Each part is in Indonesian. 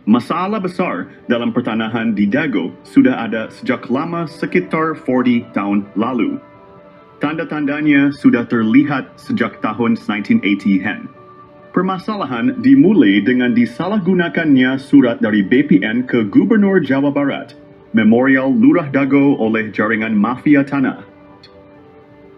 Masalah besar dalam pertanahan di Dago sudah ada sejak lama sekitar 40 tahun lalu. Tanda-tandanya sudah terlihat sejak tahun 1980-an. Permasalahan dimulai dengan disalahgunakannya surat dari BPN ke Gubernur Jawa Barat, Memorial Lurah Dago oleh jaringan mafia tanah.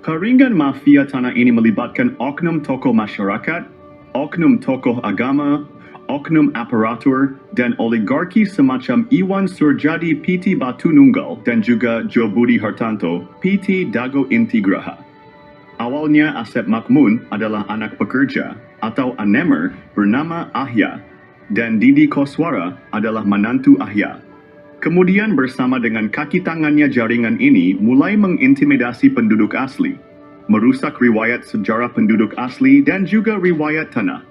Jaringan mafia tanah ini melibatkan oknum tokoh masyarakat, oknum tokoh agama, oknum aparatur, dan oligarki semacam Iwan Surjadi PT Batu Nunggal dan juga Jo Budi Hartanto PT Dago Intigraha. Awalnya Asep Makmun adalah anak pekerja atau anemer bernama Ahya dan Didi Koswara adalah menantu Ahya. Kemudian bersama dengan kaki tangannya jaringan ini mulai mengintimidasi penduduk asli, merusak riwayat sejarah penduduk asli dan juga riwayat tanah.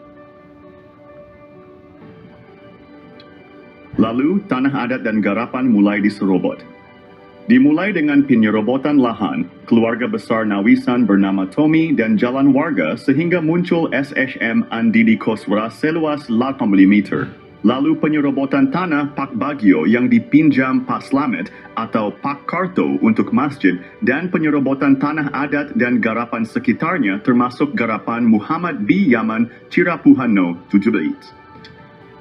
Lalu, tanah adat dan garapan mulai diserobot. Dimulai dengan penyerobotan lahan, keluarga besar Nawisan bernama Tommy dan jalan warga sehingga muncul SSM Andidi Koswara seluas 80 meter. Lalu penyerobotan tanah Pak Bagio yang dipinjam Pak Slamet atau Pak Karto untuk masjid dan penyerobotan tanah adat dan garapan sekitarnya termasuk garapan Muhammad B. Yaman Cirapuhano 17.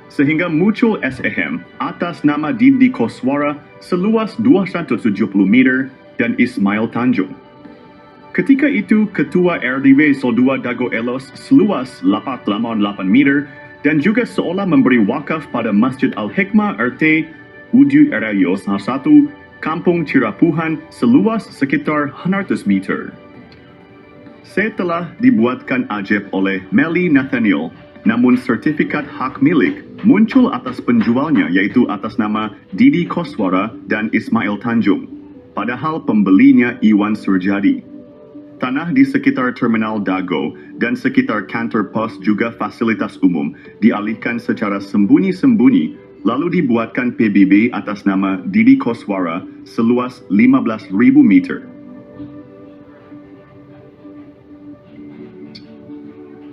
Sehingga muncul SEM atas nama Didi Koswara seluas 270 meter dan Ismail Tanjung. Ketika itu, Ketua RDW 02 Dago Elos seluas 88 meter dan juga seolah memberi wakaf pada Masjid Al-Hikmah RT Uju Erayos 1, Kampung Cirapuhan seluas sekitar 100 meter. Setelah dibuatkan ajab oleh Meli Nathaniel, namun sertifikat hak milik muncul atas penjualnya yaitu atas nama Didi Koswara dan Ismail Tanjung. Padahal pembelinya Iwan Surjadi. Tanah di sekitar Terminal Dago dan sekitar kantor pos juga fasilitas umum dialihkan secara sembunyi-sembunyi lalu dibuatkan PBB atas nama Didi Koswara seluas 15.000 meter.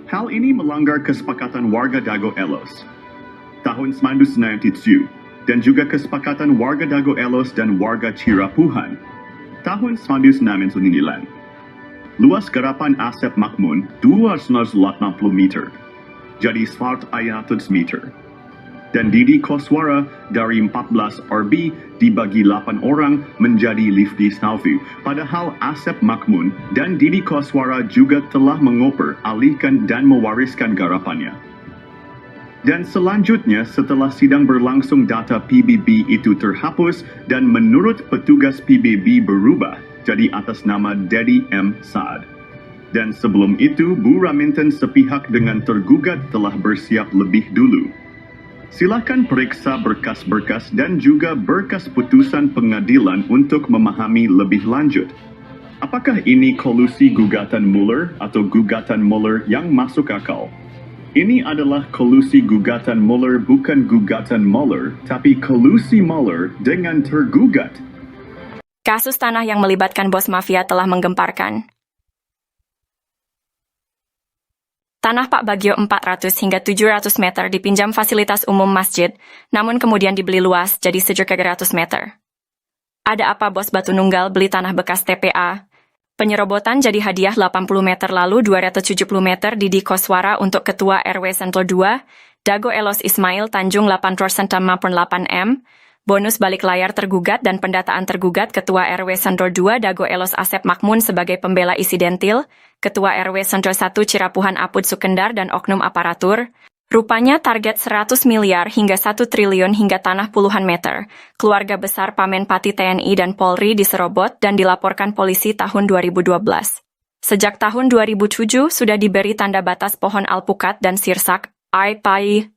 Hal ini melanggar kesepakatan warga Dago Elos tahun 1997 dan juga kesepakatan warga Dago Elos dan warga Cirapuhan tahun 1999. Luas garapan Asep Makmun 280 meter, jadi 100 meter. Dan Didi Koswara dari 14 RB dibagi 8 orang menjadi Lifti Snaufi. Padahal Asep Makmun dan Didi Koswara juga telah mengoper, alihkan dan mewariskan garapannya. Dan selanjutnya setelah sidang berlangsung data PBB itu terhapus dan menurut petugas PBB berubah jadi atas nama Dedi M. Saad. Dan sebelum itu Bu Raminten sepihak dengan tergugat telah bersiap lebih dulu. Silakan periksa berkas-berkas dan juga berkas putusan pengadilan untuk memahami lebih lanjut. Apakah ini kolusi gugatan Mueller atau gugatan Mueller yang masuk akal? Ini adalah kolusi gugatan Mueller bukan gugatan Mueller, tapi kolusi Mueller dengan tergugat. Kasus tanah yang melibatkan bos mafia telah menggemparkan. Tanah Pak Bagio 400 hingga 700 meter dipinjam fasilitas umum masjid, namun kemudian dibeli luas jadi 700 meter. Ada apa bos Batu Nunggal beli tanah bekas TPA? Penyerobotan jadi hadiah 80 meter lalu 270 meter Didi Koswara untuk Ketua RW Sentul 2, Dago Elos Ismail Tanjung 8% 8M, bonus balik layar tergugat dan pendataan tergugat Ketua RW Sentul 2 Dago Elos Asep Makmun sebagai pembela isidentil, Ketua RW Sentul 1 Cirapuhan Apud Sukendar dan oknum aparatur. Rupanya target 100 miliar hingga 1 triliun hingga tanah puluhan meter. Keluarga besar Pamenpati TNI dan Polri diserobot dan dilaporkan polisi tahun 2012. Sejak tahun 2007 sudah diberi tanda batas pohon alpukat dan sirsak, AIPAI.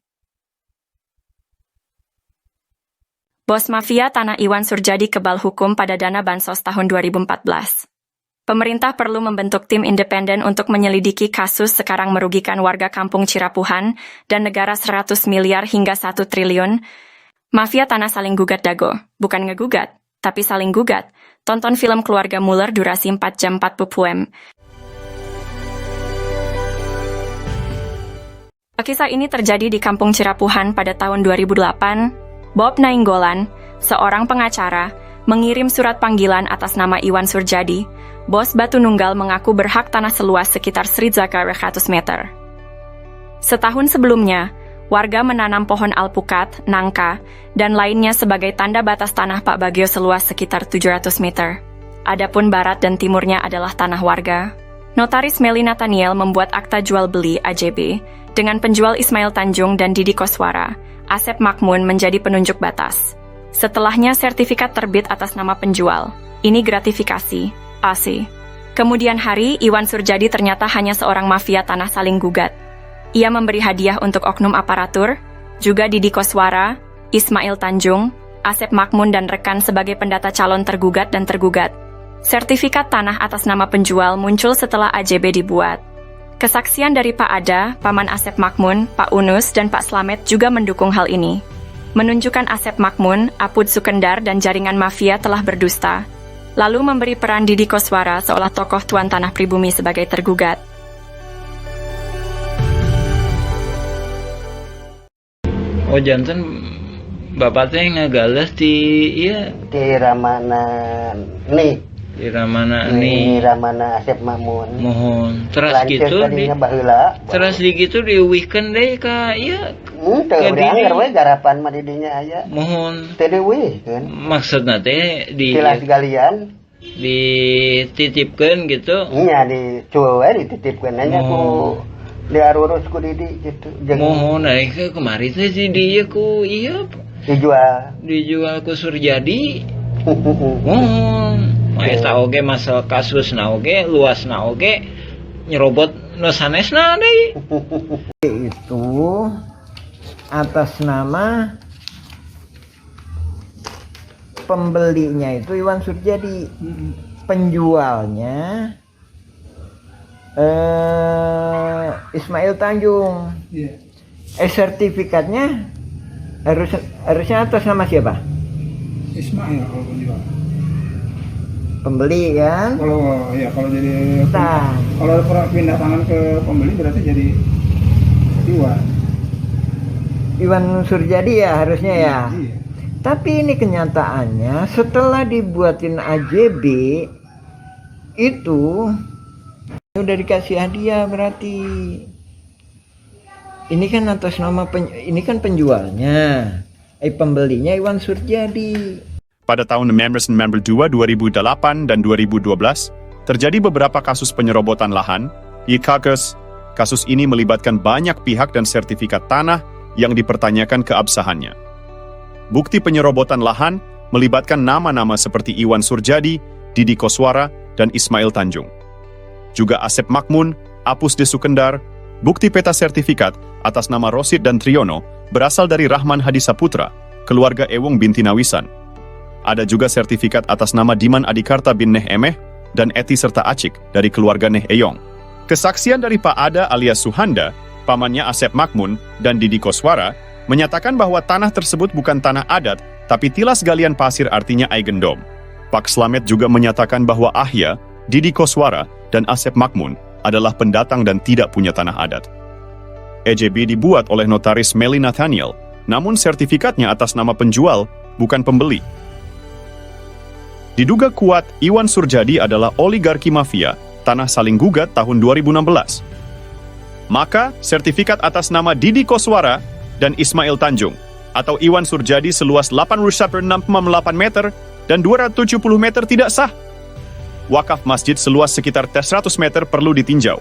Bos mafia tanah Iwan Surjadi kebal hukum pada dana bansos tahun 2014. Pemerintah perlu membentuk tim independen untuk menyelidiki kasus sekarang merugikan warga kampung Cirapuhan dan negara 100 miliar hingga 1 triliun. Mafia tanah saling gugat Dago. Bukan ngegugat, tapi saling gugat. Tonton film Keluarga Mueller durasi 4 jam 40 pm. Kisah ini terjadi di Kampung Cirapuhan pada tahun 2008. Bob Nainggolan, seorang pengacara, mengirim surat panggilan atas nama Iwan Surjadi. Bos Batu Nunggal mengaku berhak tanah seluas sekitar 100 meter. Setahun sebelumnya, warga menanam pohon alpukat, nangka, dan lainnya sebagai tanda batas tanah Pak Bagio seluas sekitar 700 meter. Adapun barat dan timurnya adalah tanah warga. Notaris Meli Nathaniel membuat akta jual beli AJB dengan penjual Ismail Tanjung dan Didi Koswara. Asep Makmun menjadi penunjuk batas. Setelahnya sertifikat terbit atas nama penjual. Ini gratifikasi, AC. Kemudian hari, Iwan Surjadi ternyata hanya seorang mafia tanah saling gugat. Ia memberi hadiah untuk oknum aparatur, juga Didi Koswara, Ismail Tanjung, Asep Makmun dan rekan sebagai pendata calon tergugat dan tergugat. Sertifikat tanah atas nama penjual muncul setelah AJB dibuat. Kesaksian dari Pak Ada, Paman Asep Makmun, Pak Unus, dan Pak Slamet juga mendukung hal ini. Menunjukkan Asep Makmun, Apud Sukendar, dan jaringan mafia telah berdusta. Lalu memberi peran Didi Koswara seolah tokoh tuan tanah pribumi sebagai tergugat. Oh janten bapak teh ngagales di di Ramana nih di Ramana nih Ramana Asep Makmun mohon terus lanceuk gitu tadinya baheula terus di gitu diuwihkeun deui ka ieu teu urang we garapan mah di dinya aya mohon teu diuwihkeun maksudna teh di tilas galian dititipkeun gitu nya di cueu we dititipkeun nya ku diarurus ku Didi gitu mohon aing kemari teh di dieu ku ieu dijual ku Surjadi mohon eta oge masalah kasusna oge luasna oge nyerobot nu sanesna deui itu atas nama pembelinya itu Iwan Surjadi, penjualnya Ismail Tanjung. Sertifikatnya harusnya atas nama siapa? Ismail kalau penjual. Pembeli kan? Kalau jadi kalau pindah tangan ke pembeli berarti jadi Iwan Surjadi ya harusnya ya. Iya. Tapi ini kenyataannya setelah dibuatin AJB itu udah dikasih hadiah berarti. Ini kan atas nama ini kan penjualnya. Pembelinya Iwan Surjadi. Pada tahun 1992, 2008, dan 2012, terjadi beberapa kasus penyerobotan lahan. Kasus ini melibatkan banyak pihak dan sertifikat tanah yang dipertanyakan keabsahannya. Bukti penyerobotan lahan melibatkan nama-nama seperti Iwan Surjadi, Didi Koswara, dan Ismail Tanjung. Juga Asep Makmun, Apus de Sukendar. Bukti peta sertifikat atas nama Rosid dan Triono berasal dari Rahman Hadi Saputra, keluarga Ewong binti Nawisan. Ada juga sertifikat atas nama Diman Adikarta bin Neh Emeh dan Eti serta Acik dari keluarga Neh Eyong. Kesaksian dari Pak Ada alias Suhanda, pamannya Asep Makmun, dan Didi Koswara menyatakan bahwa tanah tersebut bukan tanah adat, tapi tilas galian pasir artinya Aigendom. Pak Slamet juga menyatakan bahwa Ahya, Didi Koswara, dan Asep Makmun adalah pendatang dan tidak punya tanah adat. EJB dibuat oleh notaris Meli Nathaniel, namun sertifikatnya atas nama penjual, bukan pembeli. Diduga kuat, Iwan Surjadi adalah oligarki mafia, tanah saling gugat tahun 2016. Maka, sertifikat atas nama Didi Koswara dan Ismail Tanjung, atau Iwan Surjadi seluas 86,8 meter dan 270 meter tidak sah. Wakaf masjid seluas sekitar 100 meter perlu ditinjau.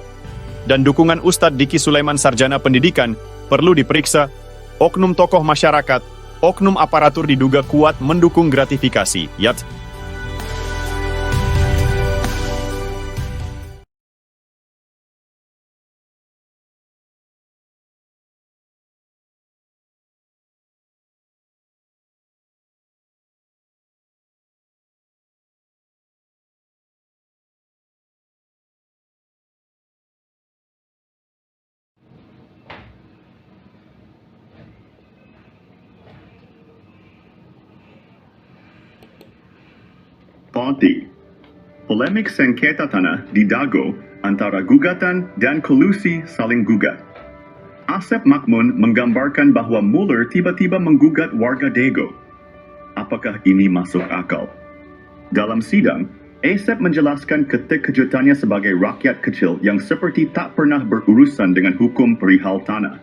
Dan dukungan Ustadz Diki Sulaiman Sarjana Pendidikan perlu diperiksa. Oknum tokoh masyarakat, oknum aparatur diduga kuat mendukung gratifikasi, yat. Ponti. Polemik sengketa tanah di Dago antara gugatan dan kolusi saling gugat. Asep Makmun menggambarkan bahwa Mueller tiba-tiba menggugat warga Dago. Apakah ini masuk akal? Dalam sidang, Asep menjelaskan keterkejutannya sebagai rakyat kecil yang seperti tak pernah berurusan dengan hukum perihal tanah.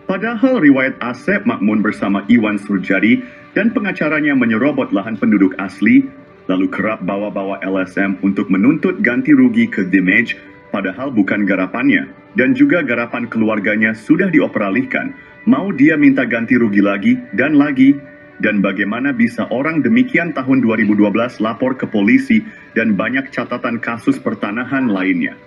Padahal riwayat Asep Makmun bersama Iwan Surjadi dan pengacaranya menyerobot lahan penduduk asli, lalu kerap bawa-bawa LSM untuk menuntut ganti rugi ke Dimage, padahal bukan garapannya, dan juga garapan keluarganya sudah dioperalihkan. Mau dia minta ganti rugi lagi, dan bagaimana bisa orang demikian tahun 2012 lapor ke polisi dan banyak catatan kasus pertanahan lainnya.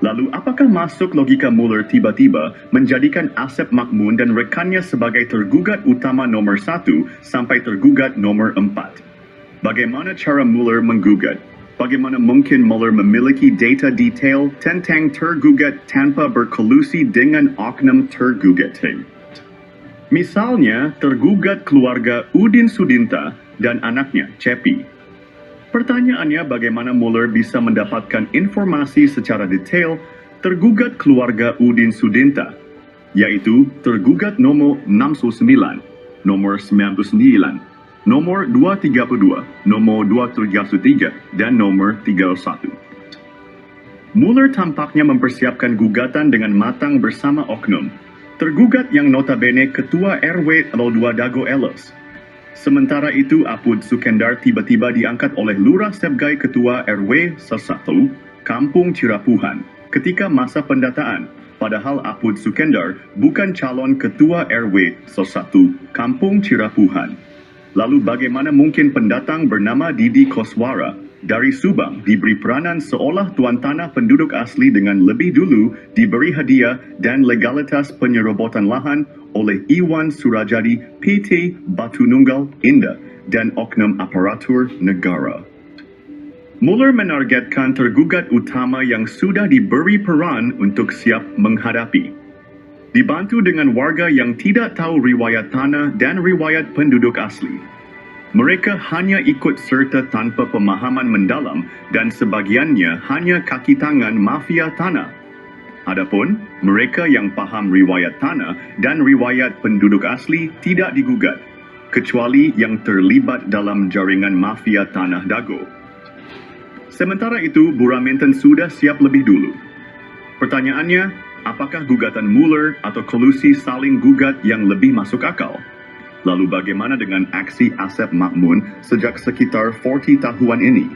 Lalu apakah masuk logika Mueller tiba-tiba menjadikan Asep Makmun dan rekannya sebagai tergugat utama nomor 1 sampai tergugat nomor 4? Bagaimana cara Mueller menggugat? Bagaimana mungkin Mueller memiliki data detail tentang tergugat tanpa berkolusi dengan oknum tergugat? Misalnya, tergugat keluarga Udin Sudinta dan anaknya, Cepi. Pertanyaannya bagaimana Mueller bisa mendapatkan informasi secara detail tergugat keluarga Udin Sudinta, yaitu tergugat nomor 69, nomor 99, nomor 232, nomor 233, dan nomor 31. Mueller tampaknya mempersiapkan gugatan dengan matang bersama oknum, tergugat yang notabene Ketua RW 02 Dago Elos. Sementara itu, Apud Sukendar tiba-tiba diangkat oleh Lurah Sebgai Ketua RW 1 Kampung Cirapuhan ketika masa pendataan, padahal Apud Sukendar bukan calon Ketua RW 1 Kampung Cirapuhan. Lalu bagaimana mungkin pendatang bernama Didi Koswara dari Subang diberi peranan seolah tuan tanah penduduk asli dengan lebih dulu diberi hadiah dan legalitas penyerobotan lahan oleh Iwan Surajadi PT Batu Nunggal Indah dan oknum aparatur negara. Mueller menargetkan tergugat utama yang sudah diberi peran untuk siap menghadapi. Dibantu dengan warga yang tidak tahu riwayat tanah dan riwayat penduduk asli. Mereka hanya ikut serta tanpa pemahaman mendalam dan sebagiannya hanya kaki tangan mafia tanah. Adapun mereka yang paham riwayat tanah dan riwayat penduduk asli tidak digugat, kecuali yang terlibat dalam jaringan mafia tanah Dago. Sementara itu, Buraminten sudah siap lebih dulu. Pertanyaannya, apakah gugatan Mueller atau kolusi saling gugat yang lebih masuk akal? Lalu bagaimana dengan aksi Asep Makmun sejak sekitar 40 tahun ini?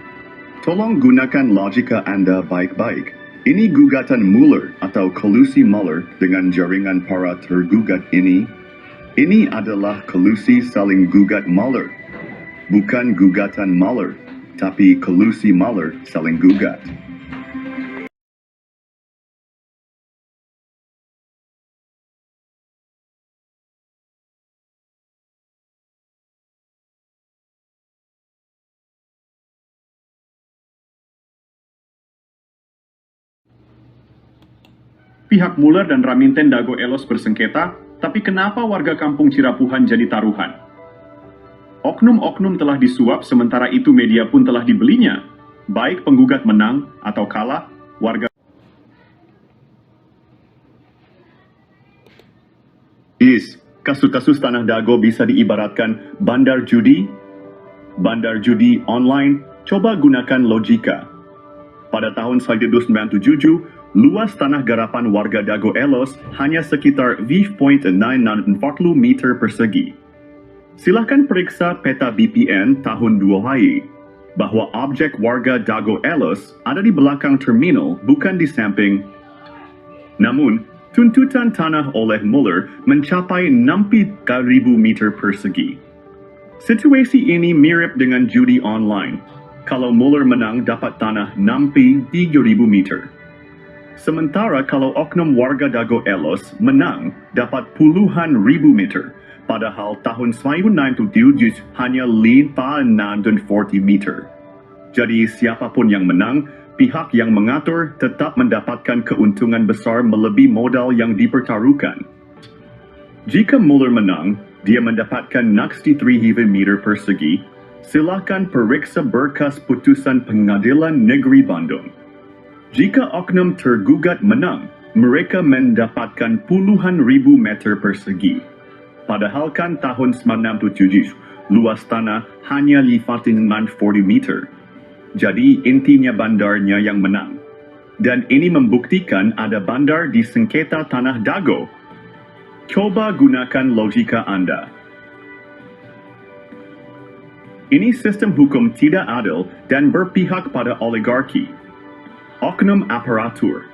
Tolong gunakan logika Anda baik-baik. Ini gugatan Mueller atau kolusi Mueller dengan jaringan para tergugat ini. Ini adalah kolusi saling gugat Mueller. Bukan gugatan Mueller, tapi kolusi Mueller saling gugat. Pihak Mueller dan Raminten Dago Elos bersengketa, tapi kenapa warga kampung Cirapuhan jadi taruhan? Oknum-oknum telah disuap, sementara itu media pun telah dibelinya. Baik penggugat menang atau kalah, warga... Kasus-kasus tanah Dago bisa diibaratkan bandar judi. Bandar judi online, coba gunakan logika. Pada tahun 1997, luas tanah garapan warga Dago Elos hanya sekitar 5.940 meter persegi. Silakan periksa peta BPN tahun 2000 bahwa objek warga Dago Elos ada di belakang terminal, bukan di samping. Namun, tuntutan tanah oleh Mueller mencapai 60.000 meter persegi. Situasi ini mirip dengan judi online. Kalau Mueller menang dapat tanah 63.000 meter. Sementara kalau oknum warga Dago Elos menang dapat puluhan ribu meter, padahal tahun 1997 hanya 540 meter. Jadi siapapun yang menang, pihak yang mengatur tetap mendapatkan keuntungan besar melebihi modal yang dipertaruhkan. Jika Mueller menang, dia mendapatkan 63.000 meter persegi. Silakan periksa berkas putusan Pengadilan Negeri Bandung. Jika oknum tergugat menang, mereka mendapatkan puluhan ribu meter persegi. Padahal kan tahun 1967, luas tanah hanya 540 meter. Jadi intinya bandarnya yang menang. Dan ini membuktikan ada bandar di sengketa Tanah Dago. Coba gunakan logika Anda. Ini sistem hukum tidak adil dan berpihak pada oligarki, oknum aparatur,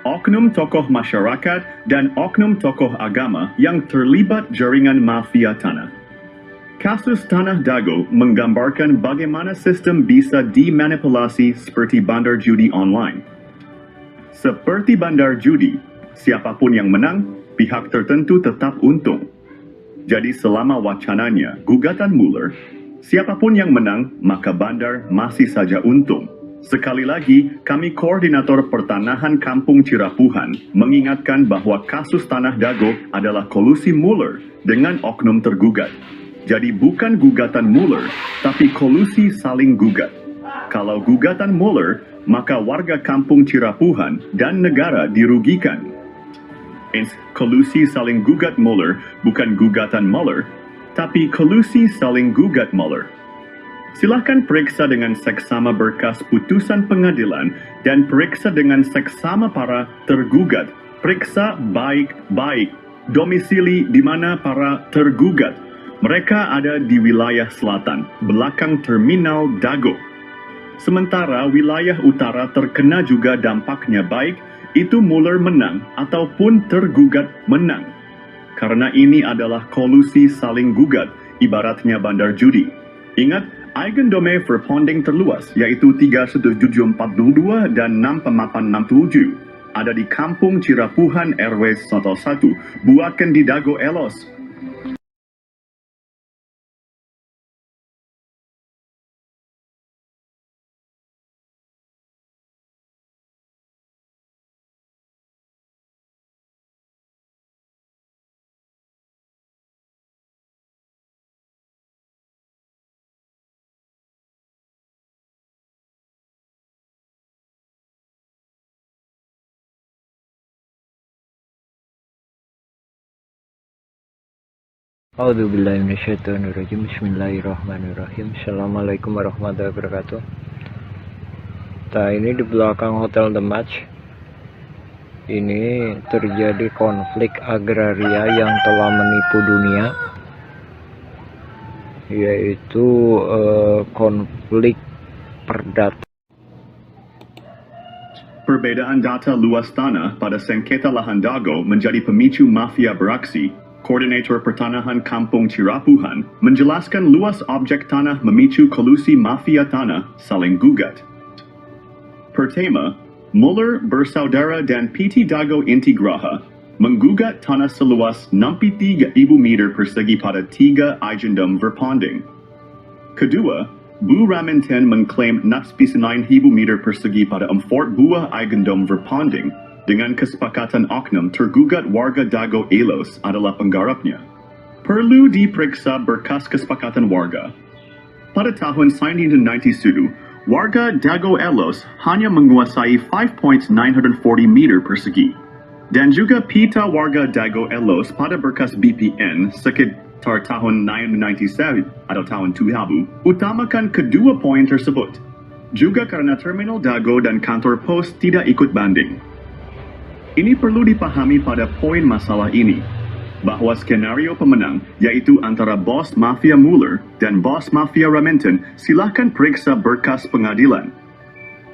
oknum tokoh masyarakat, dan oknum tokoh agama yang terlibat jaringan mafia tanah. Kasus Tanah Dago menggambarkan bagaimana sistem bisa dimanipulasi seperti bandar judi online. Seperti bandar judi, siapapun yang menang, pihak tertentu tetap untung. Jadi selama wacananya gugatan Mueller, siapapun yang menang, maka bandar masih saja untung. Sekali lagi, kami Koordinator Pertanahan Kampung Cirapuhan mengingatkan bahwa kasus Tanah Dago adalah kolusi Mueller dengan oknum tergugat. Jadi bukan gugatan Mueller, tapi kolusi saling gugat. Kalau gugatan Mueller, maka warga Kampung Cirapuhan dan negara dirugikan. Kolusi saling gugat Mueller bukan gugatan Mueller, tapi kolusi saling gugat Mueller. Silahkan periksa dengan seksama berkas putusan pengadilan dan periksa dengan seksama para tergugat. Periksa baik-baik domisili di mana para tergugat. Mereka ada di wilayah selatan, belakang terminal Dago. Sementara wilayah utara terkena juga dampaknya baik, itu Mueller menang ataupun tergugat menang. Karena ini adalah kolusi saling gugat, ibaratnya bandar judi. Ingat, Eigendome Verponding terluas, yaitu 31742 dan 6867. Ada di Kampung Cirapuhan RW 101, buatkan di Dago Elos. A'udzubillahi minasyaitonirrajim. Bismillahirrahmanirrahim. Assalamualaikum warahmatullahi wabarakatuh. Nah, ini di belakang Hotel The Match. Ini terjadi konflik agraria yang telah menipu dunia, yaitu konflik perdata. Perbedaan data luas tanah pada sengketa lahan Dago menjadi pemicu mafia beraksi. Koordinator Pertanahan Kampung Cirapuhan menjelaskan luas objek tanah memicu kolusi mafia tanah saling gugat. Pertama, Mueller bersaudara dan PT Dago Intigraha menggugat tanah seluas 63.000 meter persegi pada 3 Eigendom Verponding. Kedua, Bu Raminten mengklaim 69.000 meter persegi pada 4 buah Eigendom Verponding. Dengan kesepakatan oknum tergugat warga Dago Elos adalah penggarapnya. Perlu diperiksa berkas kesepakatan warga. Pada tahun 1997, warga Dago Elos hanya menguasai 5.940 meter persegi. Dan juga pita warga Dago Elos pada berkas BPN sekitar tahun 1997 atau tahun 2000 utamakan kedua poin tersebut. Juga karena terminal Dago dan kantor pos tidak ikut banding. Ini perlu dipahami pada poin masalah ini, bahwa skenario pemenang, yaitu antara bos mafia Mueller dan bos mafia Raminten, silahkan periksa berkas pengadilan.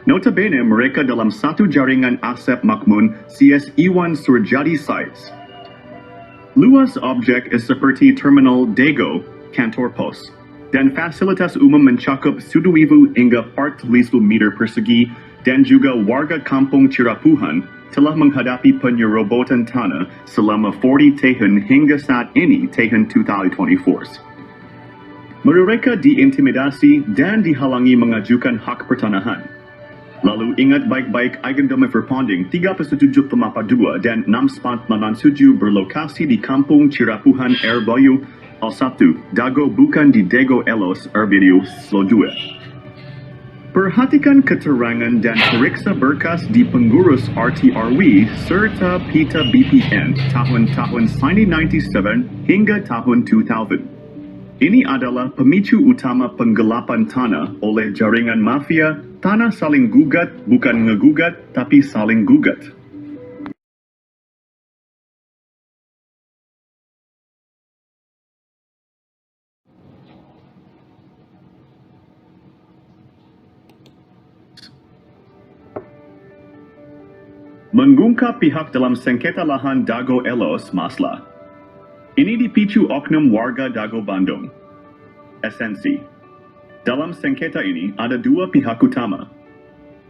Notabene mereka dalam satu jaringan Asep Makmun CS Iwan Surjadi sites. Luas objek seperti terminal Dago, kantor pos, dan fasilitas umum mencakup 1,000 hingga 4,000 meter persegi, dan juga warga Kampung Cirapuhan telah menghadapi penyerobotan tanah selama 40 tahun hingga saat ini tahun 2024. Mereka diintimidasi dan dihalangi mengajukan hak pertanahan. Lalu ingat baik-baik Eigendom Verponding 377 Pemapa 2 dan 6987 berlokasi di Kampung Cirapuhan RW 1, Dago bukan di Dago Elos RW Slo 2. Perhatikan keterangan dan periksa berkas di pengurus RTRW serta Pita BPN tahun-tahun 1997 hingga tahun 2000. Ini adalah pemicu utama penggelapan tanah oleh jaringan mafia. Tanah saling gugat, bukan ngegugat, tapi saling gugat. Mengungkap pihak dalam sengketa lahan Dago Elos Masla. Ini dipicu oknum warga Dago Bandung. Esensi. Dalam sengketa ini ada dua pihak utama.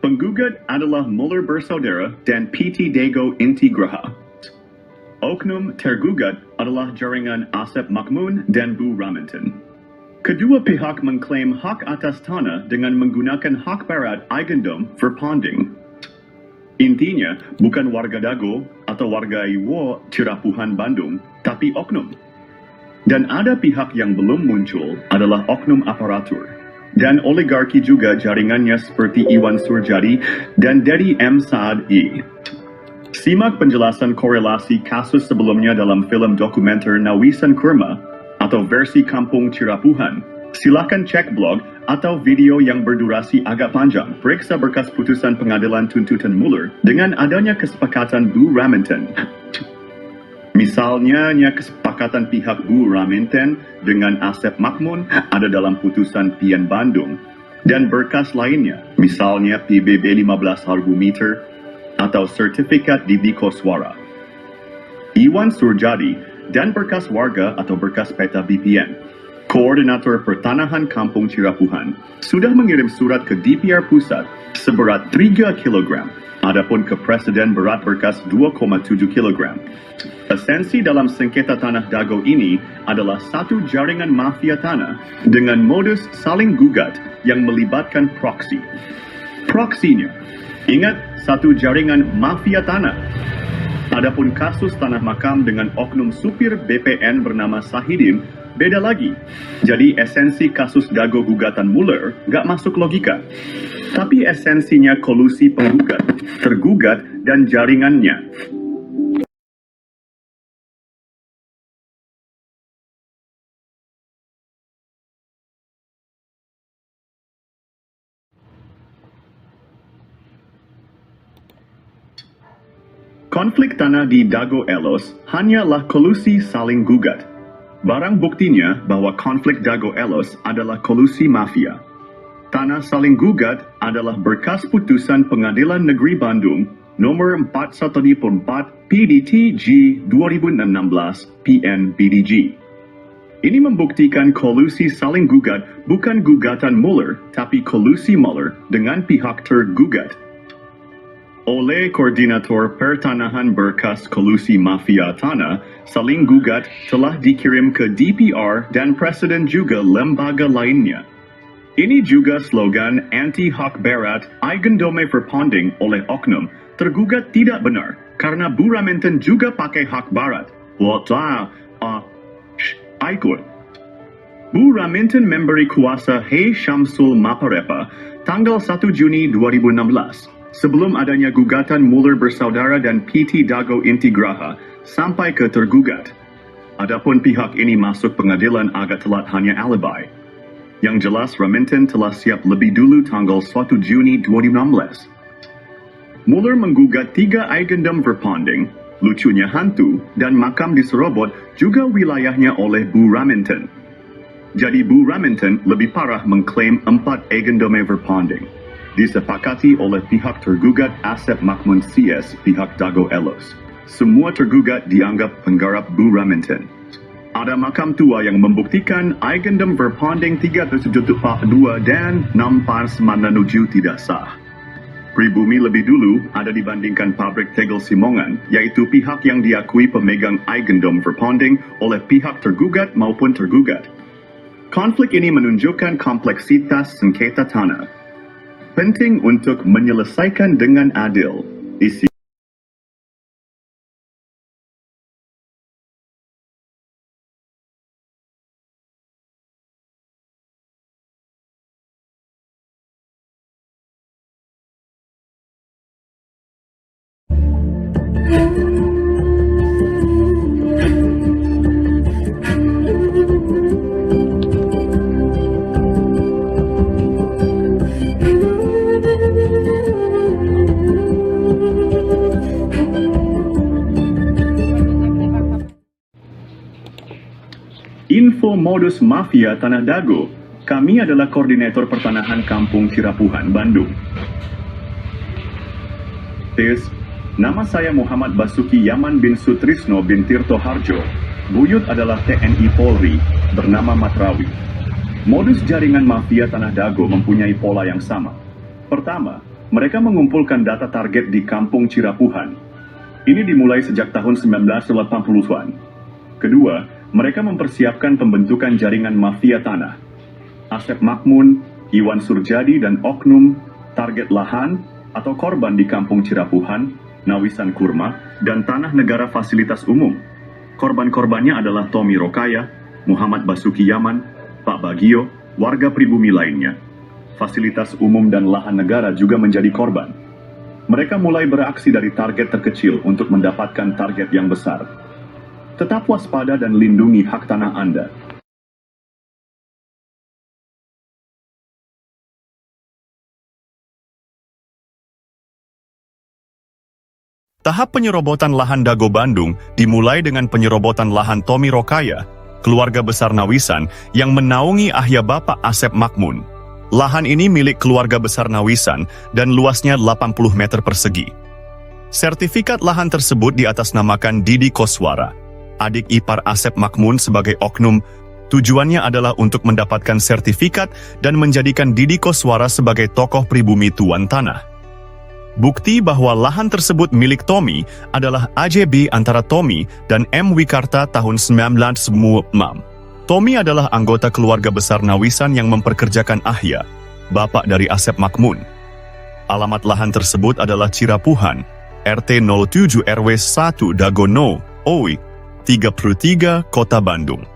Penggugat adalah Muller Bersaudara dan PT Dago Intigraha. Oknum tergugat adalah jaringan Asep Makmun dan Bu Raminten. Kedua pihak mengklaim hak atas tanah dengan menggunakan hak barat eigendom verpanding. Intinya, bukan warga Dago atau warga Iwo Cirapuhan Bandung, tapi oknum. Dan ada pihak yang belum muncul adalah oknum aparatur. Dan oligarki juga jaringannya seperti Iwan Surjadi dan Dedi M. Saad I. Simak penjelasan korelasi kasus sebelumnya dalam film dokumenter Nawisan Kurma atau versi Kampung Cirapuhan. Silakan cek blog atau video yang berdurasi agak panjang. Periksa berkas putusan pengadilan tuntutan Muller dengan adanya kesepakatan Bu Raminten. Misalnya, kesepakatan pihak Bu Raminten dengan Asep Makmun ada dalam putusan PN Bandung. Dan berkas lainnya, misalnya PBB 15 harga meter atau sertifikat di Biko Suara. Iwan Surjadi dan berkas warga atau berkas peta BPN. Koordinator Pertanahan Kampung Cirapuhan sudah mengirim surat ke DPR Pusat seberat 3 kg. Adapun ke Presiden berat berkas 2,7 kg. Esensi dalam sengketa tanah Dago ini adalah satu jaringan mafia tanah dengan modus saling gugat yang melibatkan proksi. Proksinya, ingat, satu jaringan mafia tanah. Adapun kasus tanah makam dengan oknum supir BPN bernama Sahidin, beda lagi. Jadi esensi kasus Dago gugatan Muller gak masuk logika. Tapi esensinya kolusi penggugat, tergugat, dan jaringannya. Konflik tanah di Dago Elos hanyalah kolusi saling gugat. Barang buktinya bahwa konflik Dago Elos adalah kolusi mafia. Tanah saling gugat adalah berkas putusan Pengadilan Negeri Bandung nomor 4114 PDT G 2016 PN BDG. Ini membuktikan kolusi saling gugat bukan gugatan Muller, tapi kolusi Muller dengan pihak tergugat. Oleh Koordinator Pertanahan berkas kolusi mafia tanah, saling gugat telah dikirim ke DPR dan Presiden juga lembaga lainnya. Ini juga slogan anti-hak barat eigendome verpanding oleh oknum. Tergugat tidak benar, karena Bu Raminten juga pakai hak barat. Ikut. Bu Raminten memberi kuasa Hei Syamsul Maparepa tanggal 1 Juni 2016. Sebelum adanya gugatan Muller Bersaudara dan PT Dago Intigraha sampai ke tergugat. Adapun pihak ini masuk pengadilan agak telat hanya alibi. Yang jelas Raminten telah siap lebih dulu tanggal 1 Juni 2016. Muller menggugat 3 eigendom verpanding, lucunya hantu, dan makam diserobot juga wilayahnya oleh Bu Raminten. Jadi Bu Raminten lebih parah mengklaim 4 eigendom verpanding. Disepakati oleh pihak tergugat Asep Makmun CS pihak Dago Elos. Semua tergugat dianggap penggarap Bu Raminten. Ada makam tua yang membuktikan eigendom verpanding 372 dan 6 tidak sah. Pribumi lebih dulu ada dibandingkan pabrik tegel Simongan, yaitu pihak yang diakui pemegang eigendom verpanding oleh pihak tergugat maupun tergugat. Konflik ini menunjukkan kompleksitas sengketa tanah. Penting untuk menyelesaikan dengan adil. Isi Info modus mafia Tanah Dago. Kami adalah koordinator pertanahan Kampung Cirapuhan, Bandung. Tes, nama saya Muhammad Basuki Yaman bin Sutrisno bin Tirto Harjo. Buyut adalah TNI Polri, bernama Matrawi. Modus jaringan mafia Tanah Dago mempunyai pola yang sama. Pertama, mereka mengumpulkan data target di Kampung Cirapuhan. Ini dimulai sejak tahun 1980-an. Kedua, mereka mempersiapkan pembentukan jaringan mafia tanah. Asep Makmun, Iwan Surjadi, dan oknum target lahan atau korban di Kampung Cirapuhan, Nawisan Kurma, dan tanah negara fasilitas umum. Korban-korbannya adalah Tommy Rokaya, Muhammad Basuki Yaman, Pak Bagio, warga pribumi lainnya. Fasilitas umum dan lahan negara juga menjadi korban. Mereka mulai beraksi dari target terkecil untuk mendapatkan target yang besar. Tetap waspada dan lindungi hak tanah Anda. Tahap penyerobotan lahan Dago Bandung dimulai dengan penyerobotan lahan Tommy Rokaya, keluarga besar Nawisan yang menaungi ayah Bapak Asep Makmun. Lahan ini milik keluarga besar Nawisan dan luasnya 80 meter persegi. Sertifikat lahan tersebut diatasnamakan Didi Koswara, adik ipar Asep Makmun sebagai oknum. Tujuannya adalah untuk mendapatkan sertifikat dan menjadikan Didi Koswara sebagai tokoh pribumi tuan tanah. Bukti bahwa lahan tersebut milik Tommy adalah AJB antara Tommy dan M. Wikarta tahun 1996. Tommy adalah anggota keluarga besar Nawisan yang memperkerjakan Ahya, bapak dari Asep Makmun. Alamat lahan tersebut adalah Cirapuhan, RT 07 RW 1 Dagono, OI, 33, Kota Bandung.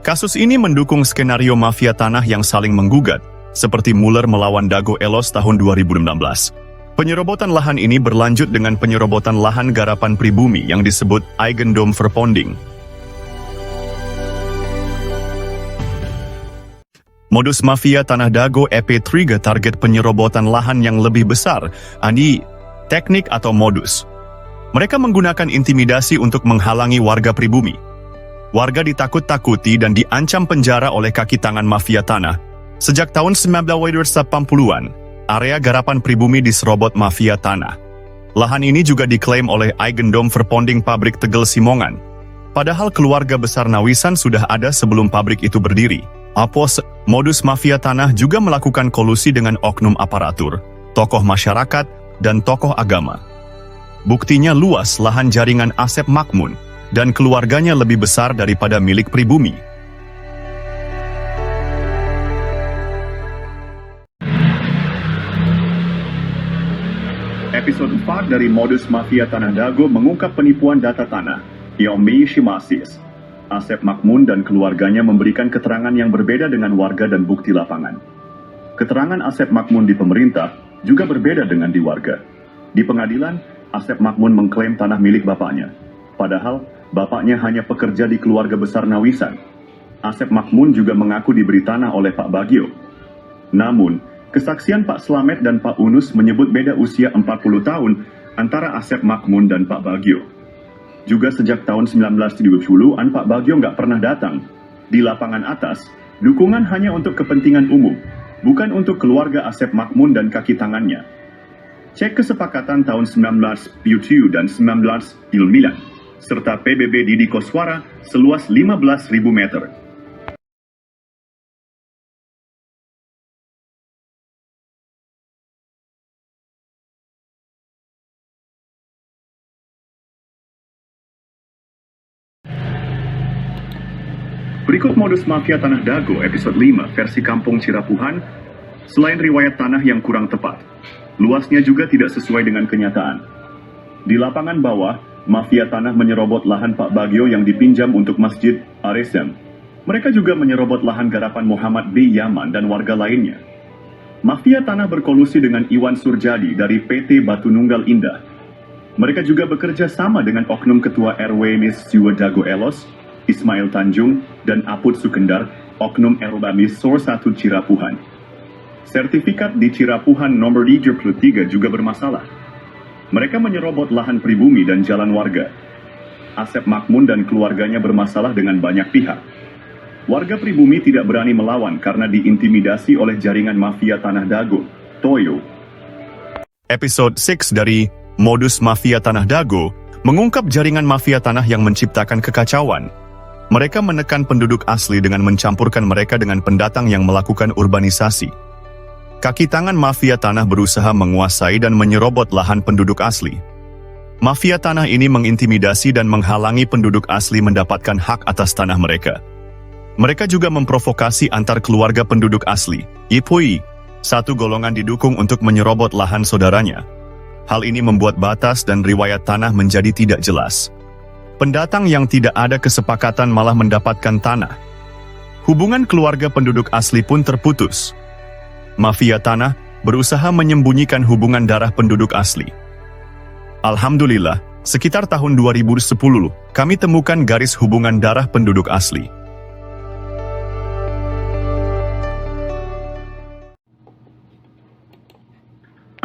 Kasus ini mendukung skenario mafia tanah yang saling menggugat, seperti Muller melawan Dago Elos tahun 2016. Penyerobotan lahan ini berlanjut dengan penyerobotan lahan garapan pribumi yang disebut Eigendom Verponding. Modus mafia Tanah Dago EP3 target penyerobotan lahan yang lebih besar, ani teknik atau modus. Mereka menggunakan intimidasi untuk menghalangi warga pribumi. Warga ditakut-takuti dan diancam penjara oleh kaki tangan mafia tanah. Sejak tahun 1980-an, area garapan pribumi diserobot mafia tanah. Lahan ini juga diklaim oleh Eigendom Verponding pabrik Tegel Simongan. Padahal keluarga besar Nawisan sudah ada sebelum pabrik itu berdiri. Modus mafia tanah juga melakukan kolusi dengan oknum aparatur, tokoh masyarakat, dan tokoh agama. Buktinya luas lahan jaringan Asep Makmun, dan keluarganya lebih besar daripada milik pribumi. Episode 4 dari Modus Mafia Tanah Dago mengungkap penipuan data tanah, Yomi Shimasis. Asep Makmun dan keluarganya memberikan keterangan yang berbeda dengan warga dan bukti lapangan. Keterangan Asep Makmun di pemerintah juga berbeda dengan di warga. Di pengadilan, Asep Makmun mengklaim tanah milik bapaknya. Padahal, bapaknya hanya pekerja di keluarga besar Nawisan. Asep Makmun juga mengaku diberi tanah oleh Pak Bagio. Namun, kesaksian Pak Slamet dan Pak Unus menyebut beda usia 40 tahun antara Asep Makmun dan Pak Bagio. Juga sejak tahun 1970-an Pak Bagio nggak pernah datang. Di lapangan atas, dukungan hanya untuk kepentingan umum, bukan untuk keluarga Asep Makmun dan kaki tangannya. Cek kesepakatan tahun 1977 dan 1999, serta PBB Didi Koswara seluas 15.000 meter. Berikut modus mafia Tanah Dago episode 5 versi Kampung Cirapuhan. Selain riwayat tanah yang kurang tepat, luasnya juga tidak sesuai dengan kenyataan. Di lapangan bawah, mafia tanah menyerobot lahan Pak Bagio yang dipinjam untuk Masjid Aresem. Mereka juga menyerobot lahan garapan Muhammad B. Yaman dan warga lainnya. Mafia tanah berkolusi dengan Iwan Surjadi dari PT Batu Nunggal Indah. Mereka juga bekerja sama dengan oknum ketua RW Mis Jiwa Dago Elos, Ismail Tanjung, dan Aput Sukendar, oknum Erobamis Sor 1 Cirapuhan. Sertifikat di Cirapuhan nomor 33 juga bermasalah. Mereka menyerobot lahan pribumi dan jalan warga. Asep Makmun dan keluarganya bermasalah dengan banyak pihak. Warga pribumi tidak berani melawan karena diintimidasi oleh jaringan mafia Tanah Dago, Toyo. Episode 6 dari Modus Mafia Tanah Dago mengungkap jaringan mafia tanah yang menciptakan kekacauan. Mereka menekan penduduk asli dengan mencampurkan mereka dengan pendatang yang melakukan urbanisasi. Kaki tangan mafia tanah berusaha menguasai dan menyerobot lahan penduduk asli. Mafia tanah ini mengintimidasi dan menghalangi penduduk asli mendapatkan hak atas tanah mereka. Mereka juga memprovokasi antar keluarga penduduk asli, Yipui. Satu golongan didukung untuk menyerobot lahan saudaranya. Hal ini membuat batas dan riwayat tanah menjadi tidak jelas. Pendatang yang tidak ada kesepakatan malah mendapatkan tanah. Hubungan keluarga penduduk asli pun terputus. Mafia tanah berusaha menyembunyikan hubungan darah penduduk asli. Alhamdulillah, sekitar tahun 2010, kami temukan garis hubungan darah penduduk asli.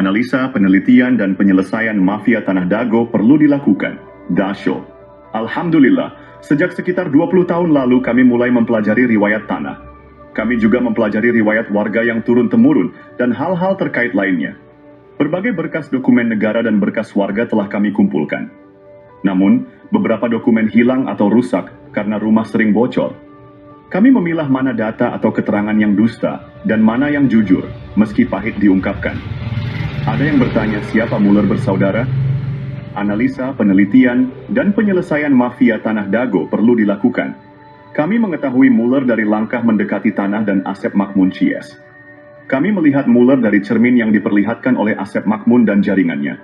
Analisa, penelitian, dan penyelesaian mafia Tanah Dago perlu dilakukan. Dasho. Alhamdulillah, sejak sekitar 20 tahun lalu kami mulai mempelajari riwayat tanah. Kami juga mempelajari riwayat warga yang turun-temurun dan hal-hal terkait lainnya. Berbagai berkas dokumen negara dan berkas warga telah kami kumpulkan. Namun, beberapa dokumen hilang atau rusak karena rumah sering bocor. Kami memilah mana data atau keterangan yang dusta dan mana yang jujur, meski pahit diungkapkan. Ada yang bertanya siapa Muller bersaudara? Analisa, penelitian, dan penyelesaian mafia Tanah Dago perlu dilakukan. Kami mengetahui Muller dari langkah mendekati tanah dan Asep Makmun Cies. Kami melihat Muller dari cermin yang diperlihatkan oleh Asep Makmun dan jaringannya.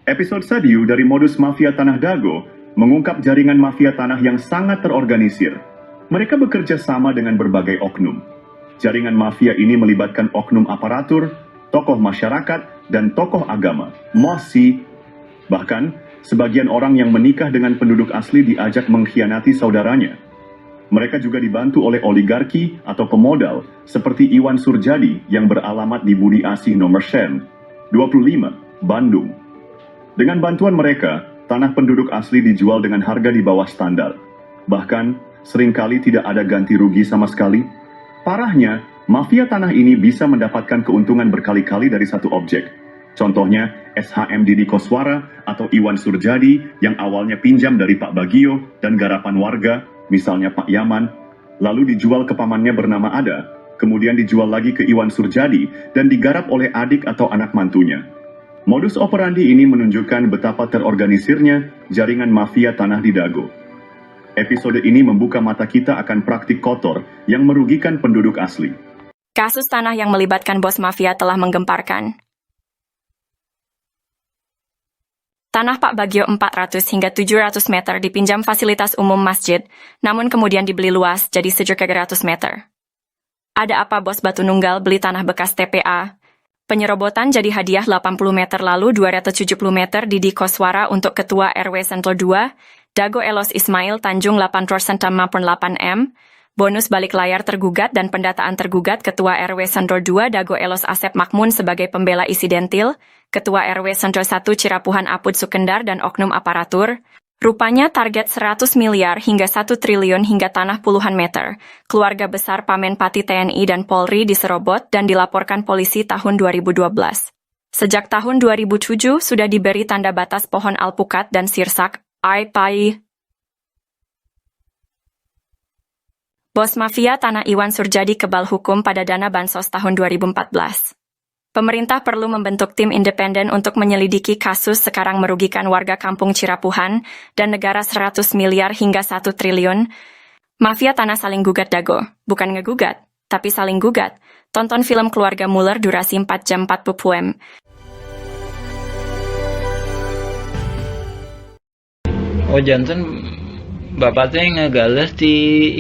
Episode Sadiu dari Modus Mafia Tanah Dago mengungkap jaringan mafia tanah yang sangat terorganisir. Mereka bekerja sama dengan berbagai oknum. Jaringan mafia ini melibatkan oknum aparatur, tokoh masyarakat, dan tokoh agama, mosi. Bahkan, sebagian orang yang menikah dengan penduduk asli diajak mengkhianati saudaranya. Mereka juga dibantu oleh oligarki atau pemodal, seperti Iwan Surjadi yang beralamat di Budi Asih nomor 25, Bandung. Dengan bantuan mereka, tanah penduduk asli dijual dengan harga di bawah standar. Bahkan, seringkali tidak ada ganti rugi sama sekali. Parahnya, mafia tanah ini bisa mendapatkan keuntungan berkali-kali dari satu objek. Contohnya, SHM Didi Koswara atau Iwan Surjadi yang awalnya pinjam dari Pak Bagio dan garapan warga, misalnya Pak Yaman, lalu dijual ke pamannya bernama Ada, kemudian dijual lagi ke Iwan Surjadi dan digarap oleh adik atau anak mantunya. Modus operandi ini menunjukkan betapa terorganisirnya jaringan mafia tanah di Dago. Episode ini membuka mata kita akan praktik kotor yang merugikan penduduk asli. Kasus tanah yang melibatkan bos mafia telah menggemparkan. Tanah Pak Bagio 400 hingga 700 meter dipinjam fasilitas umum masjid, namun kemudian dibeli luas jadi 700 meter. Ada apa bos Batu Nunggal beli tanah bekas TPA? Penyerobotan jadi hadiah 80 meter lalu 270 meter Didi Koswara untuk Ketua RW Sentul 2, Dago Elos Ismail Tanjung 8% 8M, bonus balik layar tergugat dan pendataan tergugat Ketua RW Sentul 2 Dago Elos Asep Makmun sebagai pembela isidentil, Ketua RW Sentul 1 Cirapuhan Apud Sukendar dan oknum aparatur. Rupanya target 100 miliar hingga 1 triliun hingga tanah puluhan meter. Keluarga besar Pamenpati TNI dan Polri diserobot dan dilaporkan polisi tahun 2012. Sejak tahun 2007 sudah diberi tanda batas pohon alpukat dan sirsak, AIPAI. Bos mafia tanah Iwan Surjadi kebal hukum pada dana bansos tahun 2014. Pemerintah perlu membentuk tim independen untuk menyelidiki kasus sekarang merugikan warga kampung Cirapuhan dan negara 100 miliar hingga 1 triliun. Mafia tanah saling gugat Dago, bukan ngegugat, tapi saling gugat. Tonton film Keluarga Muller durasi 4 jam 40 m. Oh janten bapaknya ngegales di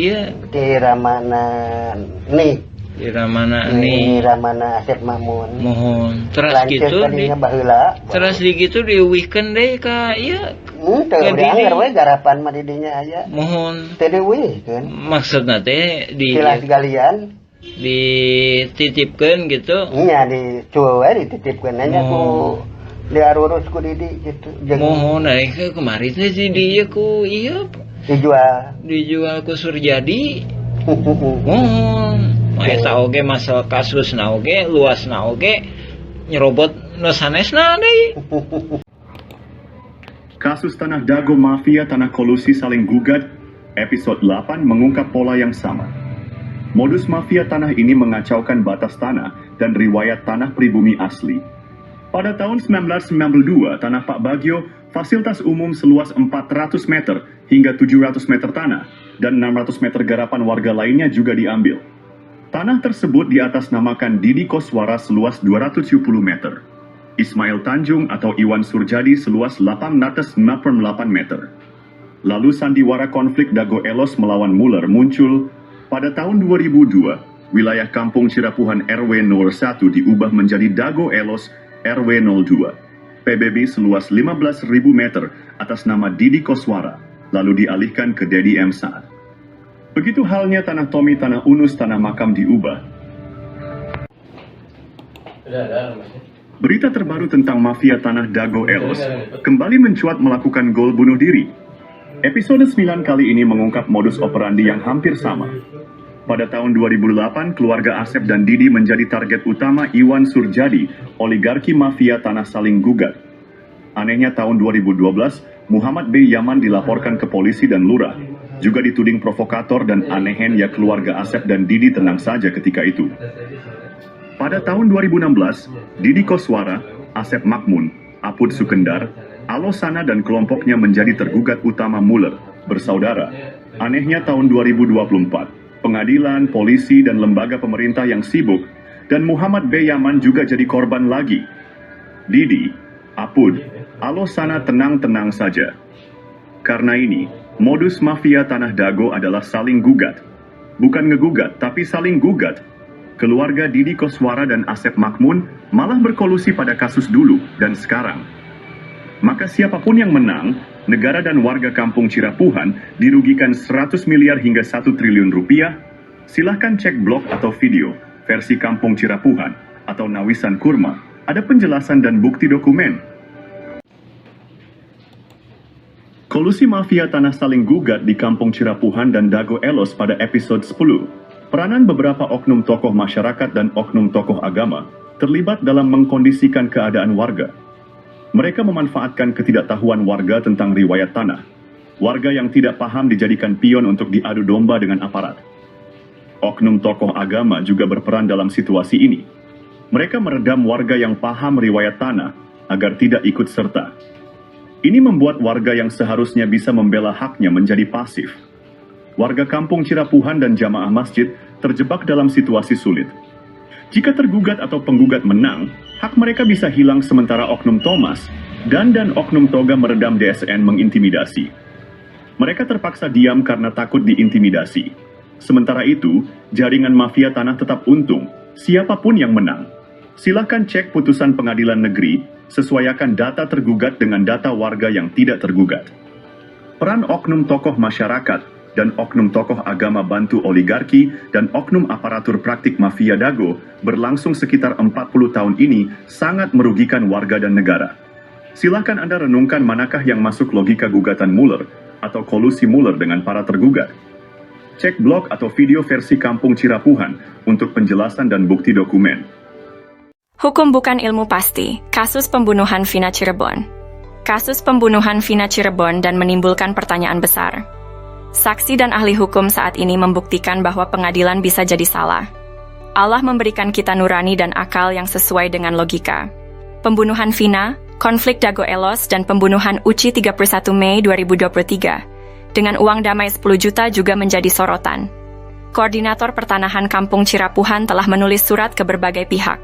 iya Di Ramana nih. di mana Di nih Ramana Asep Makmun. mohon terus Lanceuk gitu tadinya baheula. terus di gitu di weekend deh kak iya Teu Ke udah didi. we garapan mah di dinya aya. mohon Teu dieuwihkeun. maksudnya teh Silah galian. dititipkan gitu Nya di cueu we dititipkeun nya ku diarurusku di gitu. Mohon naik ke kemari teh si dia ku iya Dijual. ku Surjadi. Mohon eta oge masalah kasusna oge luasna oge nyerobot nu sanesna deui. Kasus Tanah Dago Mafia Tanah Kolusi Saling Gugat, episode 8 mengungkap pola yang sama. Modus mafia tanah ini mengacaukan batas tanah dan riwayat tanah pribumi asli. Pada tahun 1992, Tanah Pak Bagio, fasilitas umum seluas 400 meter hingga 700 meter tanah dan 600 meter garapan warga lainnya juga diambil. Tanah tersebut diatasnamakan Didi Koswara seluas 270 meter. Ismail Tanjung atau Iwan Surjadi seluas 898 meter. Lalu sandiwara konflik Dago Elos melawan Muller muncul. Pada tahun 2002, wilayah Kampung Cirapuhan RW 01 diubah menjadi Dago Elos RW 02. PBB seluas 15.000 meter atas nama Didi Koswara, lalu dialihkan ke Dedi M. Saad. Begitu halnya Tanah Tomi, Tanah Unus, Tanah Makam diubah. Berita terbaru tentang mafia tanah Dago Elos kembali mencuat melakukan gol bunuh diri. Episode 9 kali ini mengungkap modus operandi yang hampir sama. Pada tahun 2008, keluarga Asep dan Didi menjadi target utama Iwan Surjadi, oligarki mafia tanah Saling Gugat. Anehnya tahun 2012, Muhammad B. Yaman dilaporkan ke polisi dan lurah. Juga dituding provokator dan anehnya keluarga Asep dan Didi tenang saja ketika itu. Pada tahun 2016, Didi Koswara, Asep Makmun, Apud Sukendar, Alosana dan kelompoknya menjadi tergugat utama Muller, bersaudara. Anehnya tahun 2024, pengadilan, polisi, dan lembaga pemerintah yang sibuk, dan Muhammad B. Yaman juga jadi korban lagi. Didi, Apud, Alosana tenang-tenang saja. Karena ini, modus mafia Tanah Dago adalah saling gugat. Bukan ngegugat, tapi saling gugat. Keluarga Didi Koswara dan Asep Makmun malah berkolusi pada kasus dulu dan sekarang. Maka siapapun yang menang, negara dan warga Kampung Cirapuhan dirugikan 100 miliar hingga 1 triliun rupiah. Silahkan cek blog atau video versi Kampung Cirapuhan atau Nawisan Kurma. Ada penjelasan dan bukti dokumen. Kolusi mafia tanah saling gugat di Kampung Cirapuhan dan Dago Elos pada episode 10. Peranan beberapa oknum tokoh masyarakat dan oknum tokoh agama terlibat dalam mengkondisikan keadaan warga. Mereka memanfaatkan ketidaktahuan warga tentang riwayat tanah. Warga yang tidak paham dijadikan pion untuk diadu domba dengan aparat. Oknum tokoh agama juga berperan dalam situasi ini. Mereka meredam warga yang paham riwayat tanah agar tidak ikut serta. Ini membuat warga yang seharusnya bisa membela haknya menjadi pasif. Warga Kampung Cirapuhan dan jamaah masjid terjebak dalam situasi sulit. Jika tergugat atau penggugat menang, hak mereka bisa hilang sementara oknum Thomas dan oknum Toga meredam DSN mengintimidasi. Mereka terpaksa diam karena takut diintimidasi. Sementara itu, jaringan mafia tanah tetap untung, siapapun yang menang. Silahkan cek putusan pengadilan negeri, sesuaikan data tergugat dengan data warga yang tidak tergugat. Peran oknum tokoh masyarakat dan oknum tokoh agama bantu oligarki dan oknum aparatur praktik mafia Dago berlangsung sekitar 40 tahun ini sangat merugikan warga dan negara. Silakan Anda renungkan manakah yang masuk logika gugatan Muller atau kolusi Muller dengan para tergugat. Cek blog atau video versi Kampung Cirapuhan untuk penjelasan dan bukti dokumen. Hukum bukan ilmu pasti. Kasus pembunuhan Vina Cirebon. Kasus pembunuhan Vina Cirebon dan menimbulkan pertanyaan besar. Saksi dan ahli hukum saat ini membuktikan bahwa pengadilan bisa jadi salah. Allah memberikan kita nurani dan akal yang sesuai dengan logika. Pembunuhan Vina, konflik Dago Elos, dan pembunuhan Uci 31 Mei 2023. Dengan uang damai 10 juta juga menjadi sorotan. Koordinator Pertanahan Kampung Cirapuhan telah menulis surat ke berbagai pihak.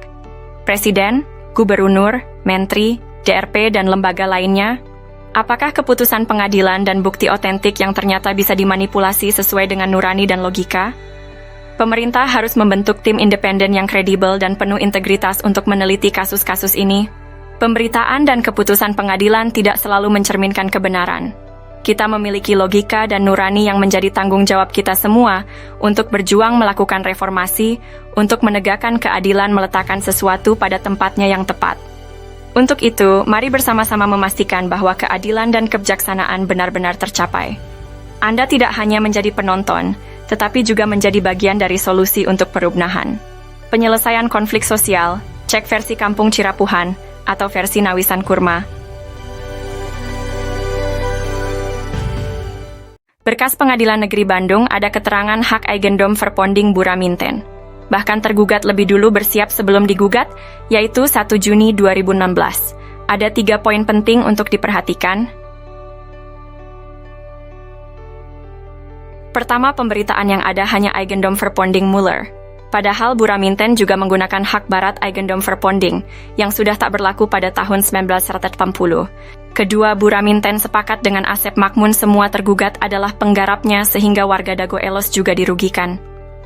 Presiden, Gubernur, Menteri, DRP, dan lembaga lainnya. Apakah keputusan pengadilan dan bukti otentik yang ternyata bisa dimanipulasi sesuai dengan nurani dan logika? Pemerintah harus membentuk tim independen yang kredibel dan penuh integritas untuk meneliti kasus-kasus ini. Pemberitaan dan keputusan pengadilan tidak selalu mencerminkan kebenaran. Kita memiliki logika dan nurani yang menjadi tanggung jawab kita semua untuk berjuang melakukan reformasi, untuk menegakkan keadilan, meletakkan sesuatu pada tempatnya yang tepat. Untuk itu, mari bersama-sama memastikan bahwa keadilan dan kebijaksanaan benar-benar tercapai. Anda tidak hanya menjadi penonton, tetapi juga menjadi bagian dari solusi untuk perubahan. Penyelesaian konflik sosial, cek versi Kampung Cirapuhan, atau versi Nawisan Kurma. Berkas Pengadilan Negeri Bandung ada keterangan hak Eigendom Verponding Buraminten. Bahkan tergugat lebih dulu bersiap sebelum digugat, yaitu 1 Juni 2016. Ada 3 poin penting untuk diperhatikan. Pertama, pemberitaan yang ada hanya Eigendom Verponding Muller. Padahal Buraminten juga menggunakan hak barat Eigendom Verponding, yang sudah tak berlaku pada tahun 1980. Kedua, Buraminten sepakat dengan Asep Makmun semua tergugat adalah penggarapnya sehingga warga Dago Elos juga dirugikan.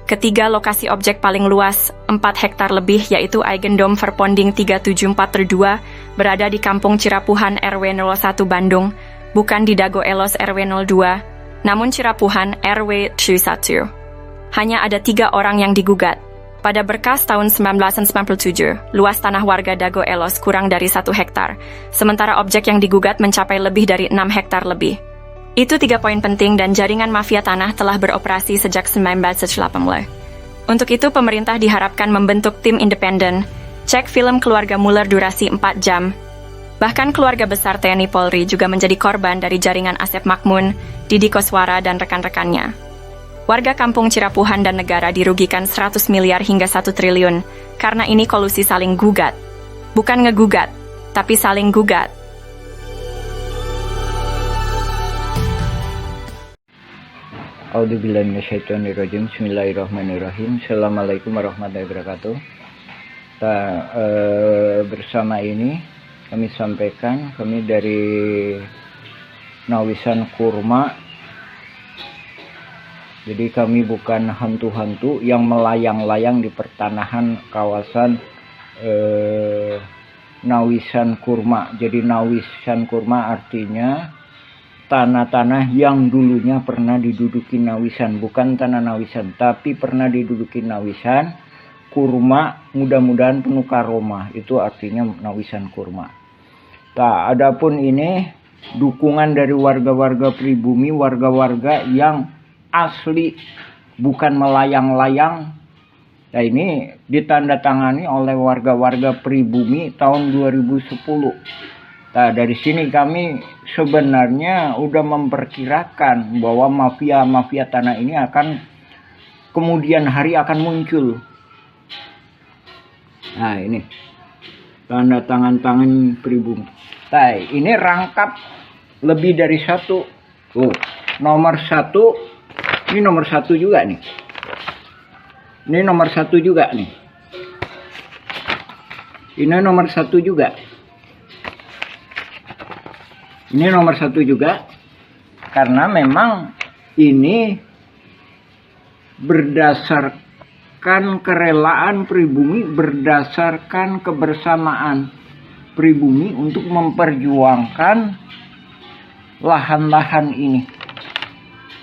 Ketiga, lokasi objek paling luas, 4 hektar lebih, yaitu Eigendom Verponding 374/2, berada di Kampung Cirapuhan RW 01 Bandung, bukan di Dago Elos RW 02, namun Cirapuhan RW 1. Hanya ada 3 orang yang digugat. Pada berkas tahun 1997, luas tanah warga Dago Elos kurang dari 1 hektar, sementara objek yang digugat mencapai lebih dari 6 hektar lebih. Itu 3 poin penting dan jaringan mafia tanah telah beroperasi sejak 1980. Untuk itu, pemerintah diharapkan membentuk tim independen, cek film keluarga Muller durasi 4 jam. Bahkan keluarga besar TNI Polri juga menjadi korban dari jaringan Asep Makmun, Didi Koswara, dan rekan-rekannya. Warga Kampung Cirapuhan dan negara dirugikan 100 miliar hingga 1 triliun, karena ini kolusi saling gugat. Bukan ngegugat, tapi saling gugat. A'udzubillahi minasyaitonirrajim. Bismillahirrahmanirrahim. Assalamualaikum warahmatullahi wabarakatuh. Bersama ini kami sampaikan, kami dari Nawisan Kurma. Jadi kami bukan hantu-hantu yang melayang-layang di pertanahan kawasan Nawisan Kurma. Jadi Nawisan Kurma artinya tanah-tanah yang dulunya pernah diduduki Nawisan. Bukan tanah Nawisan, tapi pernah diduduki Nawisan. Kurma mudah-mudahan penuh karomah. Itu artinya Nawisan Kurma. Adapun ini dukungan dari warga-warga pribumi, warga-warga yang asli, bukan melayang-layang. Nah, ini ditandatangani oleh warga-warga pribumi tahun 2010. Nah, dari sini kami sebenarnya udah memperkirakan bahwa mafia-mafia tanah ini akan kemudian hari akan muncul. Nah, ini tanda tangan pribumi. Nah, ini rangkap lebih dari 1. Tuh, nomor 1. Ini nomor 1 juga nih. Ini nomor 1 juga nih. Ini nomor 1 juga. Ini nomor 1 juga. Karena memang ini berdasarkan kerelaan pribumi, berdasarkan kebersamaan pribumi untuk memperjuangkan lahan-lahan ini.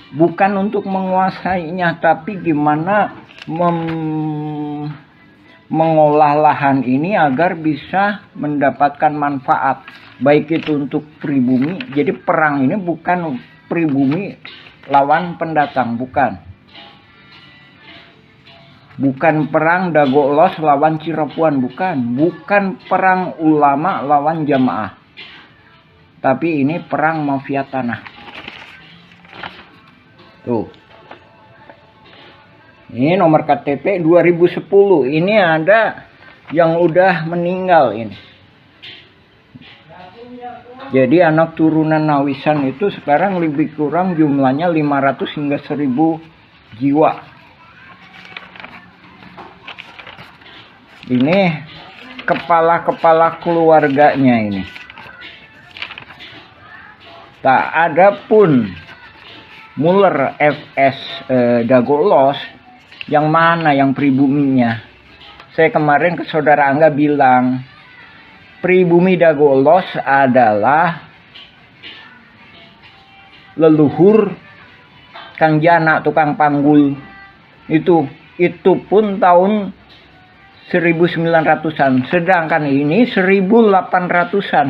Bukan untuk menguasainya, tapi gimana mengolah lahan ini agar bisa mendapatkan manfaat. Baik itu untuk pribumi. Jadi perang ini bukan pribumi lawan pendatang, bukan. Bukan perang Dago Elos lawan Cirapuhan, bukan. Bukan perang ulama lawan jamaah. Tapi ini perang mafia tanah. Tuh. Ini nomor KTP 2010. Ini ada yang udah meninggal ini. Jadi anak turunan Nawisan itu sekarang lebih kurang jumlahnya 500 hingga 1000 jiwa. Ini kepala-kepala keluarganya ini. Tak ada pun Muller FS Dago Elos yang mana yang pribuminya. Saya kemarin ke saudara Angga bilang pribumi Dago Elos adalah leluhur Kang Jana tukang panggul. Itu pun tahun 1900-an, sedangkan ini 1800-an.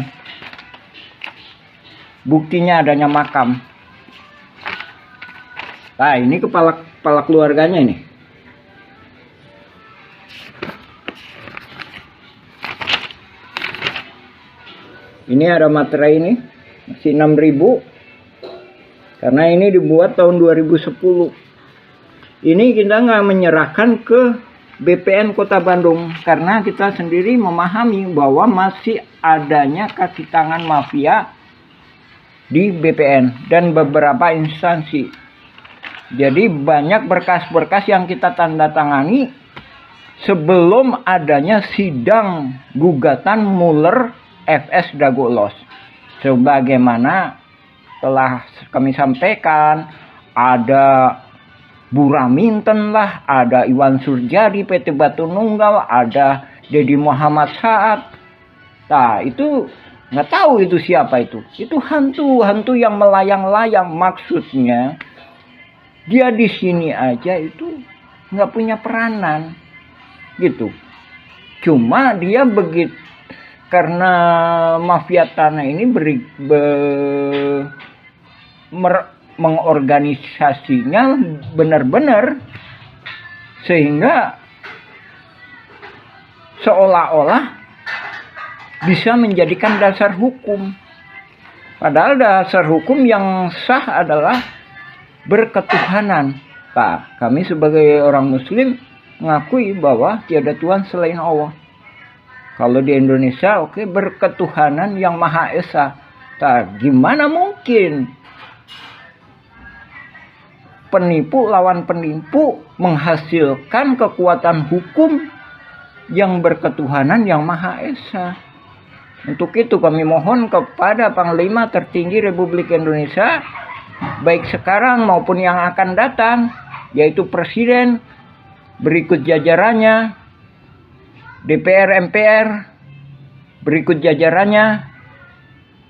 Buktinya adanya makam. Nah, ini kepala keluarganya ini. Ini ada materai ini, masih 6.000. Karena ini dibuat tahun 2010. Ini kita nggak menyerahkan ke BPN Kota Bandung. Karena kita sendiri memahami bahwa masih adanya kaki tangan mafia di BPN dan beberapa instansi. Jadi banyak berkas-berkas yang kita tanda tangani sebelum adanya sidang gugatan Mueller FS Dago-Los. Sebagaimana telah kami sampaikan, ada Buraminten lah, ada Iwan Surjadi PT Batu Nunggal, ada Dedi Muhammad Saad. Nah, itu nggak tahu itu siapa itu. Itu hantu yang melayang-layang. Maksudnya dia di sini aja itu nggak punya peranan, gitu. Cuma dia begitu karena mafia tanah ini mengorganisasinya benar-benar sehingga seolah-olah bisa menjadikan dasar hukum. Padahal dasar hukum yang sah adalah berketuhanan. Nah, kami sebagai orang muslim mengakui bahwa tiada Tuhan selain Allah. Kalau di Indonesia, oke, berketuhanan yang Maha Esa. Nah, gimana mungkin penipu lawan penipu menghasilkan kekuatan hukum yang berketuhanan yang Maha Esa? Untuk itu kami mohon kepada Panglima tertinggi Republik Indonesia, baik sekarang maupun yang akan datang, yaitu Presiden, berikut jajarannya, DPR MPR, berikut jajarannya,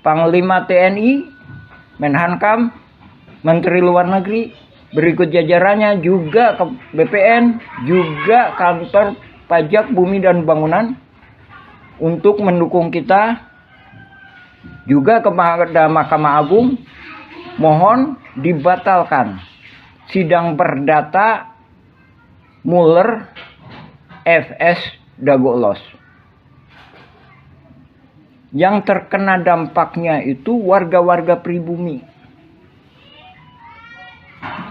Panglima TNI, Menhankam, Menteri Luar Negeri, berikut jajarannya juga ke BPN, juga Kantor Pajak Bumi dan Bangunan, untuk mendukung kita, juga kepada Mahkamah Agung, mohon dibatalkan sidang perdata Mueller FS Dago-Los. Yang terkena dampaknya itu warga-warga pribumi.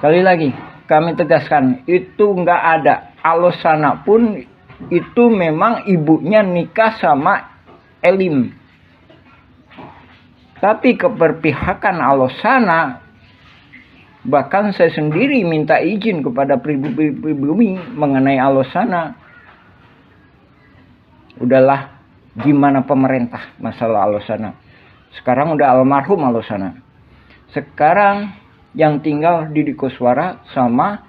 Sekali lagi kami tegaskan, itu nggak ada. Alosana pun itu memang ibunya nikah sama Elim. Tapi keberpihakan Alosana, bahkan saya sendiri minta izin kepada pribumi mengenai Alosana. Udahlah, gimana pemerintah masalah Alosana. Sekarang udah almarhum Alosana. Sekarang yang tinggal Didi Koswara sama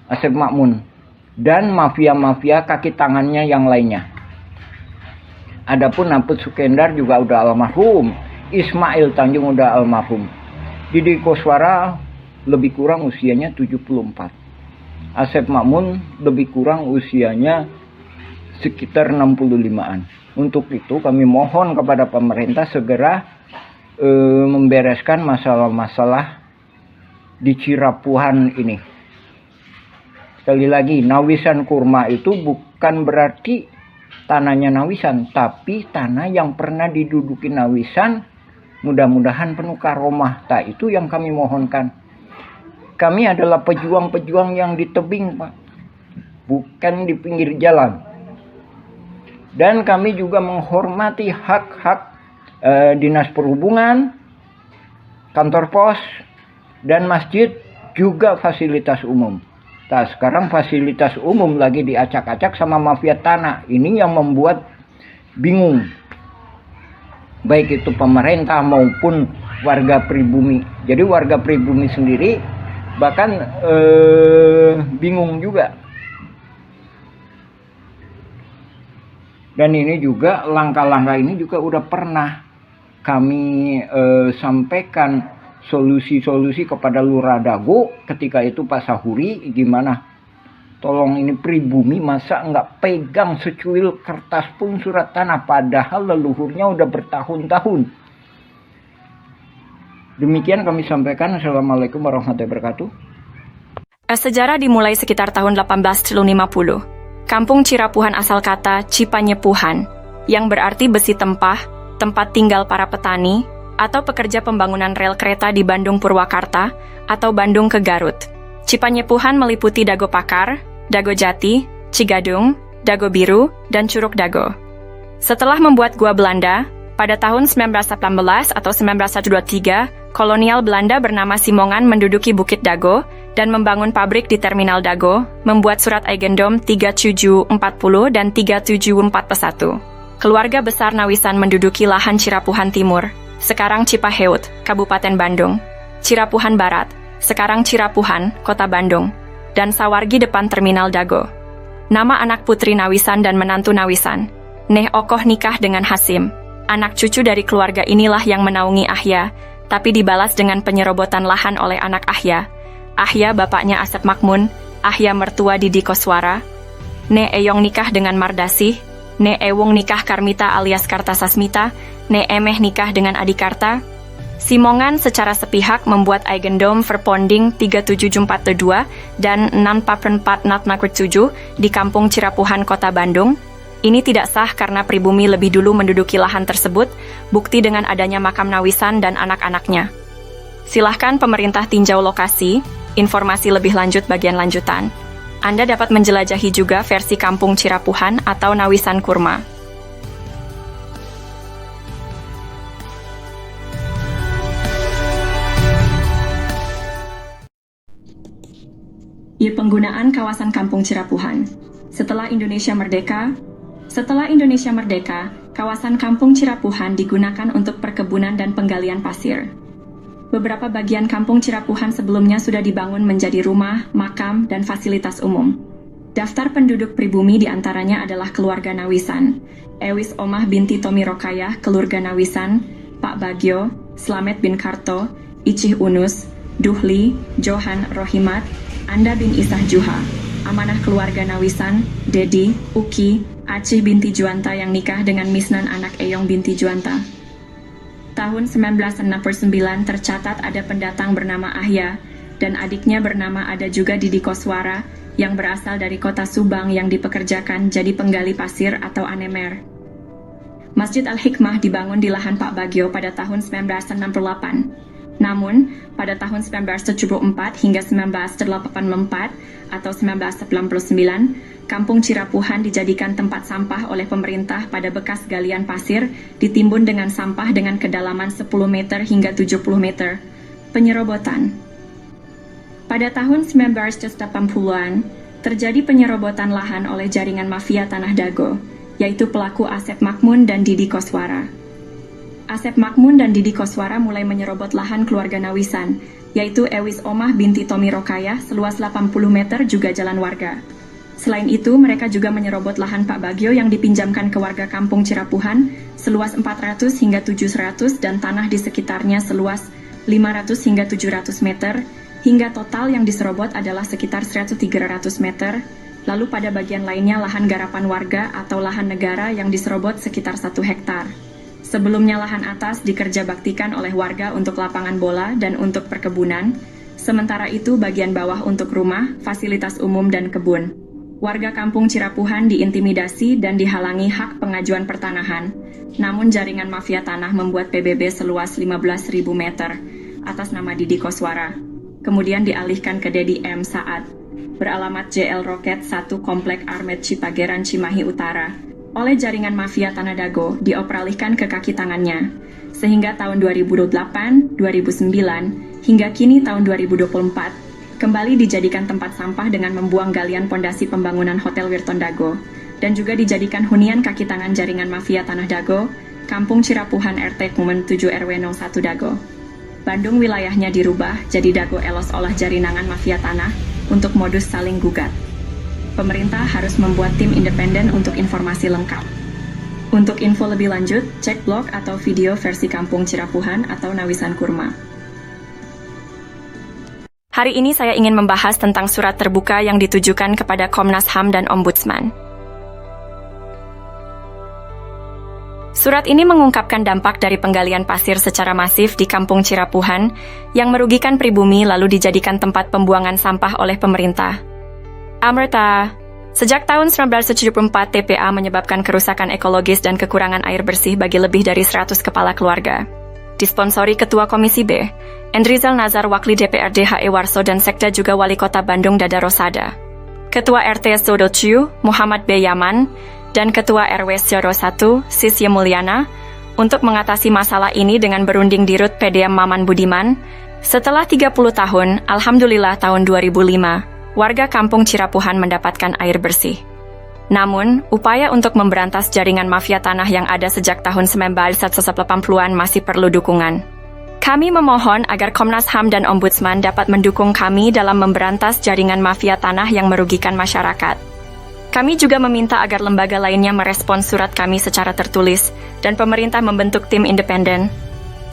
Asep Makmun dan mafia-mafia kaki tangannya yang lainnya. Adapun Naput Sukendar juga udah almarhum. Ismail Tanjung udah almarhum. Didi Koswara lebih kurang usianya 74. Asep Makmun lebih kurang usianya sekitar 65-an. Untuk itu kami mohon kepada pemerintah segera membereskan masalah-masalah di Cirapuhan ini. Sekali lagi, Nawisan Kurma itu bukan berarti tanahnya Nawisan, tapi tanah yang pernah diduduki Nawisan, mudah-mudahan penuh karomah. Tak, itu yang kami mohonkan. Kami adalah pejuang-pejuang yang di tebing, Pak, bukan di pinggir jalan. Dan kami juga menghormati hak-hak Dinas Perhubungan, kantor pos, dan masjid, juga fasilitas umum. Nah, sekarang fasilitas umum lagi diacak-acak sama mafia tanah. Ini yang membuat bingung, baik itu pemerintah maupun warga pribumi. Jadi warga pribumi sendiri bahkan bingung juga. Dan ini juga langkah-langkah ini juga udah pernah kami sampaikan solusi-solusi kepada Lurah Dago ketika itu Pak Sahuri, gimana Tolong, ini pribumi masa nggak pegang secuil kertas pun surat tanah, padahal leluhurnya udah bertahun-tahun. Demikian kami sampaikan. Assalamualaikum warahmatullahi wabarakatuh. Sejarah dimulai sekitar tahun 1850. Kampung Cirapuhan asal kata Cipanyepuhan, yang berarti besi tempah, tempat tinggal para petani, atau pekerja pembangunan rel kereta di Bandung Purwakarta, atau Bandung ke Garut. Cipanyepuhan meliputi Dago Pakar, Dago Jati, Cigadung, Dago Biru, dan Curug Dago. Setelah membuat gua Belanda, pada tahun 1918 atau 1923, kolonial Belanda bernama Simongan menduduki Bukit Dago dan membangun pabrik di Terminal Dago, membuat surat Eigendom 3740 dan 3741. Keluarga besar Nawisan menduduki lahan Cirapuhan Timur, sekarang Cipaheut, Kabupaten Bandung, Cirapuhan Barat, sekarang Cirapuhan, Kota Bandung, dan Sawargi depan Terminal Dago. Nama anak putri Nawisan dan menantu Nawisan, Neh Okoh nikah dengan Hasim. Anak cucu dari keluarga inilah yang menaungi Ahya, tapi dibalas dengan penyerobotan lahan oleh anak Ahya. Ahya bapaknya Asep Makmun, Ahya mertua Didi Koswara. Ne Eyong nikah dengan Mardasih, Ne Ewung nikah Karmita alias Kartasasmita, Ne Emeh nikah dengan Adikarta. Simongan secara sepihak membuat Eigendom Verponding 37442 dan 64447 di Kampung Cirapuhan, Kota Bandung. Ini tidak sah karena pribumi lebih dulu menduduki lahan tersebut, bukti dengan adanya makam Nawisan dan anak-anaknya. Silahkan pemerintah tinjau lokasi, informasi lebih lanjut bagian lanjutan. Anda dapat menjelajahi juga versi Kampung Cirapuhan atau Nawisan Kurma. Penggunaan kawasan Kampung Cirapuhan. Setelah Indonesia Merdeka, kawasan Kampung Cirapuhan digunakan untuk perkebunan dan penggalian pasir. Beberapa bagian Kampung Cirapuhan sebelumnya sudah dibangun menjadi rumah, makam, dan fasilitas umum. Daftar penduduk pribumi diantaranya adalah keluarga Nawisan, Ewis Omah binti Tomi Rokayah, keluarga Nawisan, Pak Bagio, Slamet bin Karto, Icih Unus, Duhli, Johan Rohimat, Anda bin Isah Juha, amanah keluarga Nawisan, Dedi, Uki, Acih binti Juanta yang nikah dengan Misnan anak Eyong binti Juanta. Tahun 1969 tercatat ada pendatang bernama Ahya, dan adiknya bernama ada juga Didi Koswara, yang berasal dari kota Subang yang dipekerjakan jadi penggali pasir atau anemer. Masjid Al-Hikmah dibangun di lahan Pak Bagio pada tahun 1968. Namun, pada tahun 1974 hingga 1984 atau 1999, Kampung Cirapuhan dijadikan tempat sampah oleh pemerintah pada bekas galian pasir ditimbun dengan sampah dengan kedalaman 10 meter hingga 70 meter. Penyerobotan. Pada tahun 1980-an, terjadi penyerobotan lahan oleh jaringan mafia Tanah Dago, yaitu pelaku Asep Makmun dan Didi Koswara. Asep Makmun dan Didi Koswara mulai menyerobot lahan keluarga Nawisan, yaitu Ewis Omah binti Tomi Rokayah seluas 80 meter juga jalan warga. Selain itu, mereka juga menyerobot lahan Pak Bagio yang dipinjamkan ke warga Kampung Cirapuhan seluas 400 hingga 700 dan tanah di sekitarnya seluas 500 hingga 700 meter, hingga total yang diserobot adalah sekitar 100-300 meter. Lalu pada bagian lainnya lahan garapan warga atau lahan negara yang diserobot sekitar 1 hektar. Sebelumnya lahan atas dikerjabaktikan oleh warga untuk lapangan bola dan untuk perkebunan, sementara itu bagian bawah untuk rumah, fasilitas umum dan kebun. Warga Kampung Cirapuhan diintimidasi dan dihalangi hak pengajuan pertanahan, namun jaringan mafia tanah membuat PBB seluas 15.000 meter atas nama Didi Koswara. Kemudian dialihkan ke Dedi M. Saad, beralamat JL Roket 1 Komplek Armet Cipageran Cimahi Utara, oleh jaringan mafia Tanah Dago dioperalihkan ke kaki tangannya, sehingga tahun 2008, 2009, hingga kini tahun 2024, kembali dijadikan tempat sampah dengan membuang galian pondasi pembangunan Hotel Wirton Dago, dan juga dijadikan hunian kaki tangan jaringan mafia Tanah Dago, Kampung Cirapuhan RT Kumen 7 RW 01 Dago. Bandung wilayahnya dirubah jadi Dago Elos olah jarinangan mafia tanah untuk modus saling gugat. Pemerintah harus membuat tim independen untuk informasi lengkap. Untuk info lebih lanjut, cek blog atau video versi Kampung Cirapuhan atau Nawisan Kurma. Hari ini saya ingin membahas tentang surat terbuka yang ditujukan kepada Komnas HAM dan Ombudsman. Surat ini mengungkapkan dampak dari penggalian pasir secara masif di Kampung Cirapuhan yang merugikan pribumi lalu dijadikan tempat pembuangan sampah oleh pemerintah. Amerta, sejak tahun 1974 TPA menyebabkan kerusakan ekologis dan kekurangan air bersih bagi lebih dari 100 kepala keluarga. Disponsori Ketua Komisi B, Endrizal Nazar Wakli DPRD HE Warso dan Sekda juga Wali Kota Bandung Dada Rosada. Ketua RT Sodociu, Muhammad B. Yaman, dan Ketua RW Syoro 1, Sisye Mulyana, untuk mengatasi masalah ini dengan berunding di Rut PDM Maman Budiman. Setelah 30 tahun, Alhamdulillah tahun 2005, warga Kampung Cirapuhan mendapatkan air bersih. Namun, upaya untuk memberantas jaringan mafia tanah yang ada sejak tahun 1980-an masih perlu dukungan. Kami memohon agar Komnas HAM dan Ombudsman dapat mendukung kami dalam memberantas jaringan mafia tanah yang merugikan masyarakat. Kami juga meminta agar lembaga lainnya merespons surat kami secara tertulis dan pemerintah membentuk tim independen.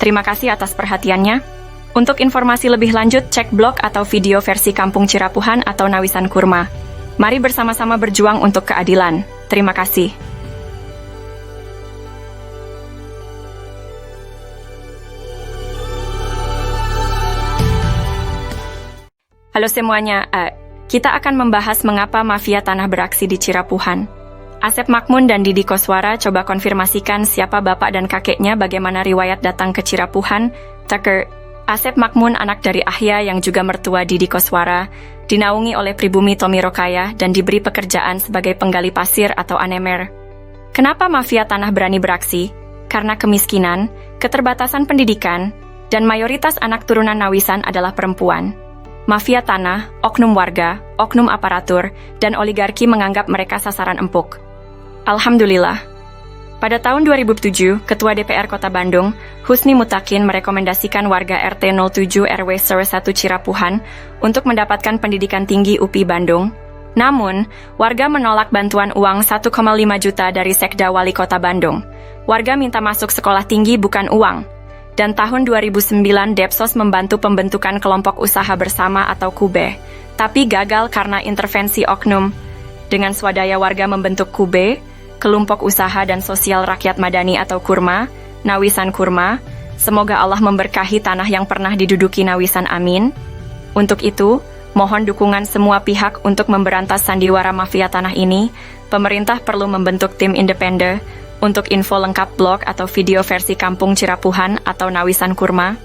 Terima kasih atas perhatiannya. Untuk informasi lebih lanjut, cek blog atau video versi Kampung Cirapuhan atau Nawisan Kurma. Mari bersama-sama berjuang untuk keadilan. Terima kasih. Halo semuanya, kita akan membahas mengapa mafia tanah beraksi di Cirapuhan. Asep Makmun dan Didi Koswara coba konfirmasikan siapa bapak dan kakeknya, bagaimana riwayat datang ke Cirapuhan. Tucker, Asep Makmun anak dari Ahya yang juga mertua Didi Koswara, dinaungi oleh pribumi Tommy Rokaya dan diberi pekerjaan sebagai penggali pasir atau anemer. Kenapa mafia tanah berani beraksi? Karena kemiskinan, keterbatasan pendidikan, dan mayoritas anak turunan Nawisan adalah perempuan. Mafia tanah, oknum warga, oknum aparatur, dan oligarki menganggap mereka sasaran empuk. Alhamdulillah. Pada tahun 2007, Ketua DPR Kota Bandung, Husni Mutakin merekomendasikan warga RT 07 RW 1 Cirapuhan untuk mendapatkan pendidikan tinggi UPI Bandung. Namun, warga menolak bantuan uang 1,5 juta dari Sekda Wali Kota Bandung. Warga minta masuk sekolah tinggi bukan uang. Dan tahun 2009 Depsos membantu pembentukan kelompok usaha bersama atau KUBE, tapi gagal karena intervensi oknum. Dengan swadaya warga membentuk KUBE, Kelompok Usaha dan Sosial Rakyat Madani atau KURMA, Nawisan Kurma. Semoga Allah memberkahi tanah yang pernah diduduki Nawisan, amin. Untuk itu, mohon dukungan semua pihak untuk memberantas sandiwara mafia tanah ini. Pemerintah perlu membentuk tim independen. Untuk info lengkap blog atau video versi Kampung Cirapuhan atau Nawisan Kurma,